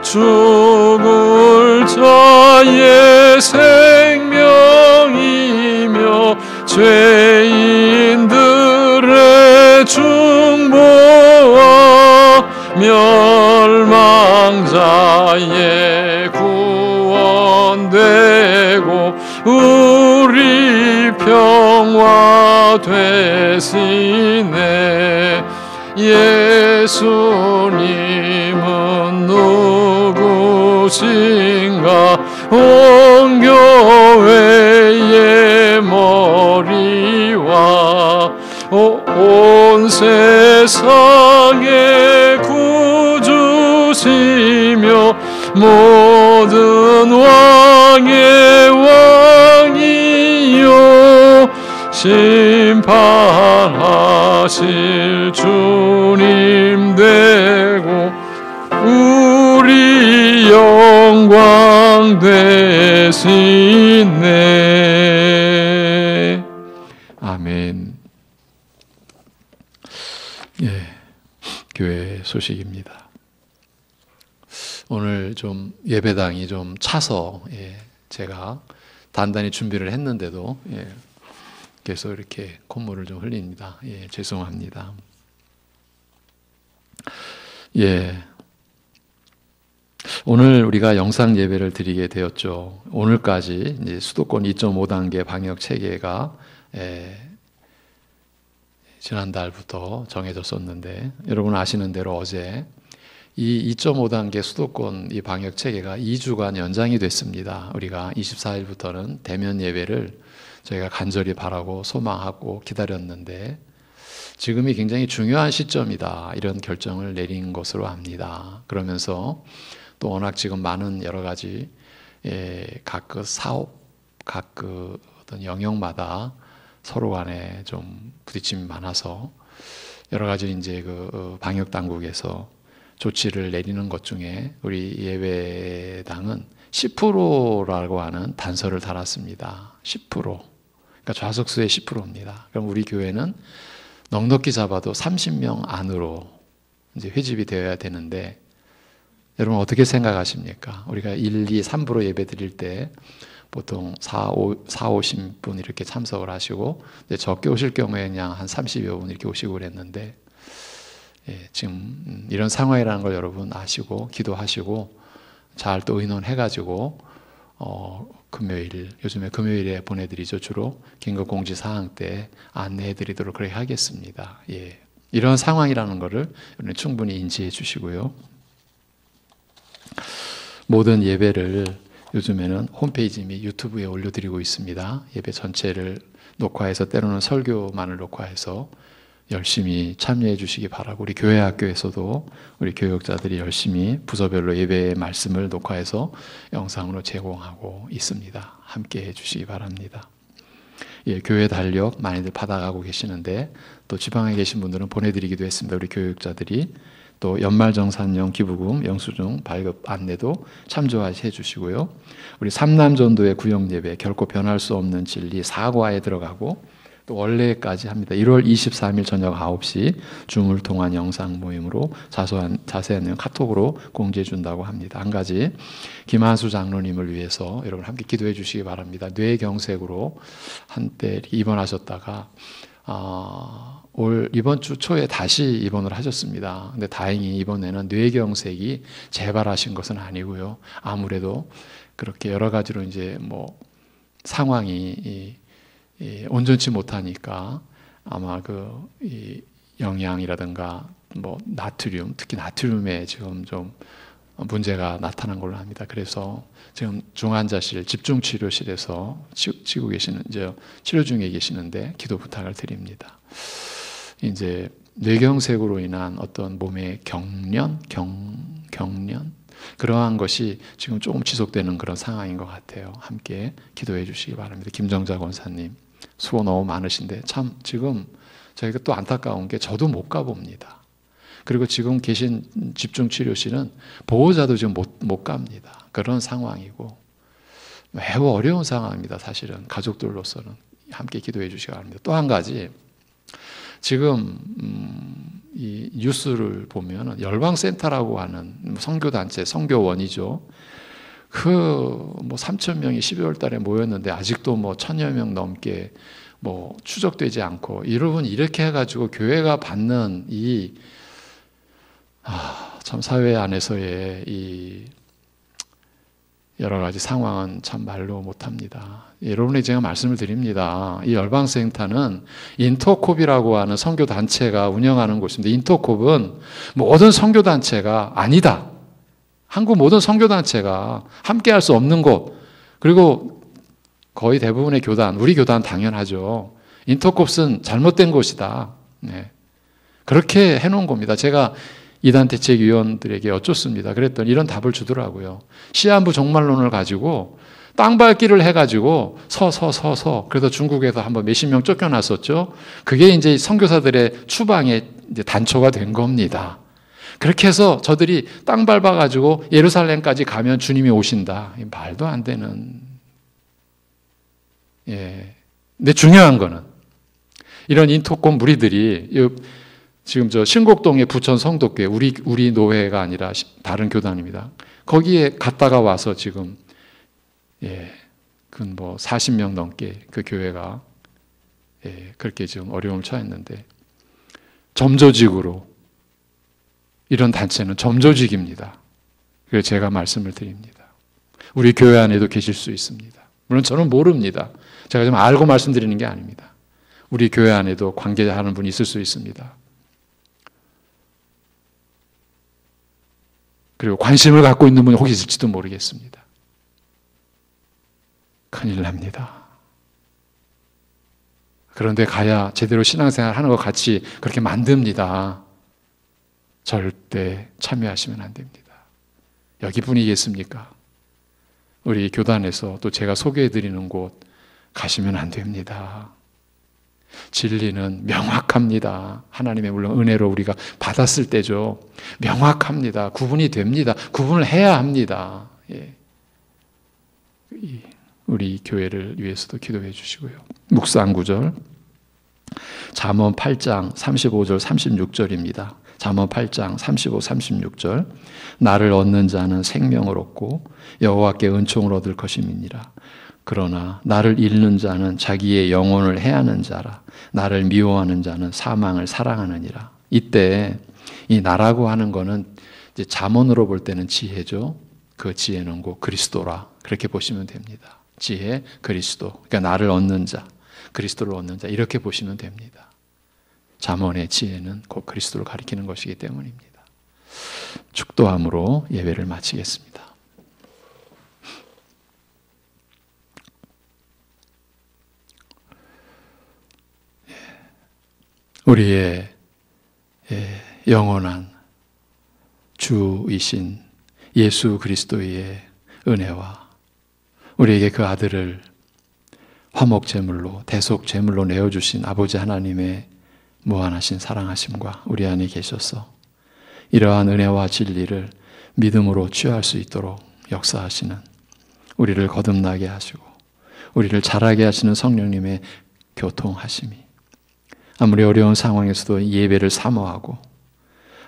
죽을 자의 생명이며 죄인들의 중보와 멸망자의 구원되고 우리 평화 대신에 예수님은 누구신가? 온 교회의 머리와 온 세상의 구주시며 모든 왕의 왕이요 심판하실 주님 되고 우리 영광 되시네. 아멘. 예, 교회 소식입니다. 오늘 좀 예배당이 좀 차서 제가 단단히 준비를 했는데도 계속 이렇게 콧물을 좀 흘립니다. 죄송합니다. 오늘 우리가 영상 예배를 드리게 되었죠. 오늘까지 이제 수도권 2.5단계 방역 체계가 지난달부터 정해졌었는데 여러분 아시는 대로 어제 이 2.5단계 수도권 이 방역 체계가 2주간 연장이 됐습니다. 우리가 24일부터는 대면 예배를 저희가 간절히 바라고 소망하고 기다렸는데 지금이 굉장히 중요한 시점이다. 이런 결정을 내린 것으로 압니다. 그러면서 또 워낙 지금 많은 여러 가지 각 그 사업, 각 그 어떤 영역마다 서로 간에 좀 부딪힘이 많아서 여러 가지 이제 그 방역 당국에서 조치를 내리는 것 중에 우리 예배당은 10%라고 하는 단서를 달았습니다. 10%. 그러니까 좌석수의 10%입니다. 그럼 우리 교회는 넉넉히 잡아도 30명 안으로 이제 회집이 되어야 되는데 여러분 어떻게 생각하십니까? 우리가 1, 2, 3부로 예배 드릴 때 보통 50분 이렇게 참석을 하시고 적게 오실 경우에 그냥 한 30여 분 이렇게 오시고 그랬는데 지금 이런 상황이라는 걸 여러분 아시고 기도하시고 잘 또 의논해가지고 금요일, 요즘에 금요일에 보내드리죠. 주로 긴급 공지 사항 때 안내해드리도록 그렇게 하겠습니다. 이런 상황이라는 것을 충분히 인지해 주시고요. 모든 예배를 요즘에는 홈페이지 및 유튜브에 올려드리고 있습니다. 예배 전체를 녹화해서 때로는 설교만을 녹화해서 열심히 참여해 주시기 바라고, 우리 교회 학교에서도 우리 교육자들이 열심히 부서별로 예배의 말씀을 녹화해서 영상으로 제공하고 있습니다. 함께 해 주시기 바랍니다. 예, 교회 달력 많이들 받아가고 계시는데 또 지방에 계신 분들은 보내드리기도 했습니다. 우리 교육자들이 또 연말정산용 기부금 영수증 발급 안내도 참조해 주시고요. 우리 삼남전도의 구역예배 결코 변할 수 없는 진리 4과에 들어가고 또 원래까지 합니다. 1월 23일 저녁 9시 줌을 통한 영상 모임으로 자세한 내용 카톡으로 공지해 준다고 합니다. 한 가지, 김한수 장로님을 위해서 여러분 함께 기도해 주시기 바랍니다. 뇌경색으로 한때 입원하셨다가 이번 주 초에 다시 입원을 하셨습니다. 근데 다행히 이번에는 뇌경색이 재발하신 것은 아니고요. 아무래도 그렇게 여러 가지로 이제 뭐 상황이 온전치 못하니까 아마 이 영양이라든가 뭐 나트륨, 특히 나트륨에 지금 좀 문제가 나타난 걸로 합니다. 그래서 지금 중환자실, 집중치료실에서 치고 계시는, 이제 치료 중에 계시는데 기도 부탁을 드립니다. 이제 뇌경색으로 인한 어떤 몸의 경련, 그러한 것이 지금 조금 지속되는 그런 상황인 것 같아요. 함께 기도해 주시기 바랍니다. 김정자 권사님, 수고 너무 많으신데 참 지금 저희가 또 안타까운 게 저도 못 가봅니다. 그리고 지금 계신 집중치료실은 보호자도 지금 못 갑니다. 그런 상황이고 매우 어려운 상황입니다. 사실은 가족들로서는 함께 기도해 주시기 바랍니다. 또 한 가지, 지금 이 뉴스를 보면 열방센터라고 하는 선교단체, 선교원이죠. 뭐 3,000명이 12월 달에 모였는데 아직도 뭐 1,000여 명 넘게 뭐 추적되지 않고, 여러분 이렇게 해가지고 교회가 받는 참 사회 안에서의 이 여러 가지 상황은 참 말로 못합니다. 여러분에게 제가 말씀을 드립니다. 이 열방센터는 인터콥이라고 하는 선교단체가 운영하는 곳인데, 인터콥은 모든 선교단체가 아니다. 한국 모든 선교단체가 함께 할 수 없는 곳, 그리고 거의 대부분의 교단, 우리 교단 당연하죠. 인터콥은 잘못된 곳이다. 네. 그렇게 해놓은 겁니다. 제가 이단 대책위원들에게 여쭙습니다. 그랬더니 이런 답을 주더라고요. 시한부 종말론을 가지고 땅 밟기를 해가지고 그래서 중국에서 한번 몇십 명 쫓겨났었죠. 그게 이제 선교사들의 추방의 이제 단초가 된 겁니다. 그렇게 해서 저들이 땅 밟아가지고 예루살렘까지 가면 주님이 오신다. 말도 안 되는. 예. 근데 중요한 거는 이런 인터콥 무리들이 지금 저 신곡동의 부천 성도교회, 우리 노회가 아니라 다른 교단입니다. 거기에 갔다가 와서 지금 그건 뭐 40명 넘게 그 교회가 그렇게 지금 어려움을 처했는데, 점조직으로 이런 단체는 점조직입니다. 그래서 제가 말씀을 드립니다. 우리 교회 안에도 계실 수 있습니다. 물론 저는 모릅니다. 제가 좀 알고 말씀드리는 게 아닙니다. 우리 교회 안에도 관계하는 분이 있을 수 있습니다. 그리고 관심을 갖고 있는 분이 혹시 있을지도 모르겠습니다. 큰일 납니다. 그런데 가야 제대로 신앙생활 하는 것 같이 그렇게 만듭니다. 절대 참여하시면 안 됩니다. 여기 분이겠습니까? 우리 교단에서 또 제가 소개해드리는 곳 가시면 안 됩니다. 진리는 명확합니다. 하나님의 물론 은혜로 우리가 받았을 때죠. 명확합니다. 구분이 됩니다. 구분을 해야 합니다. 예. 우리 교회를 위해서도 기도해 주시고요. 묵상 구절, 잠언 8장 35절 36절입니다. 잠언 8장 35, 36절. 나를 얻는 자는 생명을 얻고 여호와께 은총을 얻을 것임이니라. 그러나 나를 잃는 자는 자기의 영혼을 해하는 자라. 나를 미워하는 자는 사망을 사랑하느니라. 이때 이 나라고 하는 거는 이제 잠언으로 볼 때는 지혜죠. 그 지혜는 곧 그리스도라. 그렇게 보시면 됩니다. 지혜, 그리스도. 그러니까 나를 얻는 자, 그리스도를 얻는 자, 이렇게 보시면 됩니다. 잠언의 지혜는 곧 그리스도를 가리키는 것이기 때문입니다. 축도함으로 예배를 마치겠습니다. 우리의 영원한 주이신 예수 그리스도의 은혜와 우리에게 그 아들을 화목제물로 대속제물로 내어주신 아버지 하나님의 무한하신 사랑하심과 우리 안에 계셔서 이러한 은혜와 진리를 믿음으로 취할 수 있도록 역사하시는, 우리를 거듭나게 하시고 우리를 자라게 하시는 성령님의 교통하심이 아무리 어려운 상황에서도 예배를 사모하고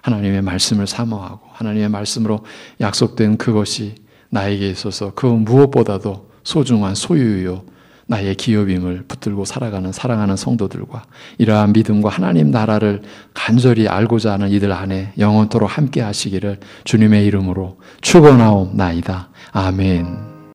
하나님의 말씀을 사모하고 하나님의 말씀으로 약속된 그것이 나에게 있어서 그 무엇보다도 소중한 소유요 나의 기업임을 붙들고 살아가는 사랑하는 성도들과 이러한 믿음과 하나님 나라를 간절히 알고자 하는 이들 안에 영원토록 함께 하시기를 주님의 이름으로 축원하옵나이다. 아멘.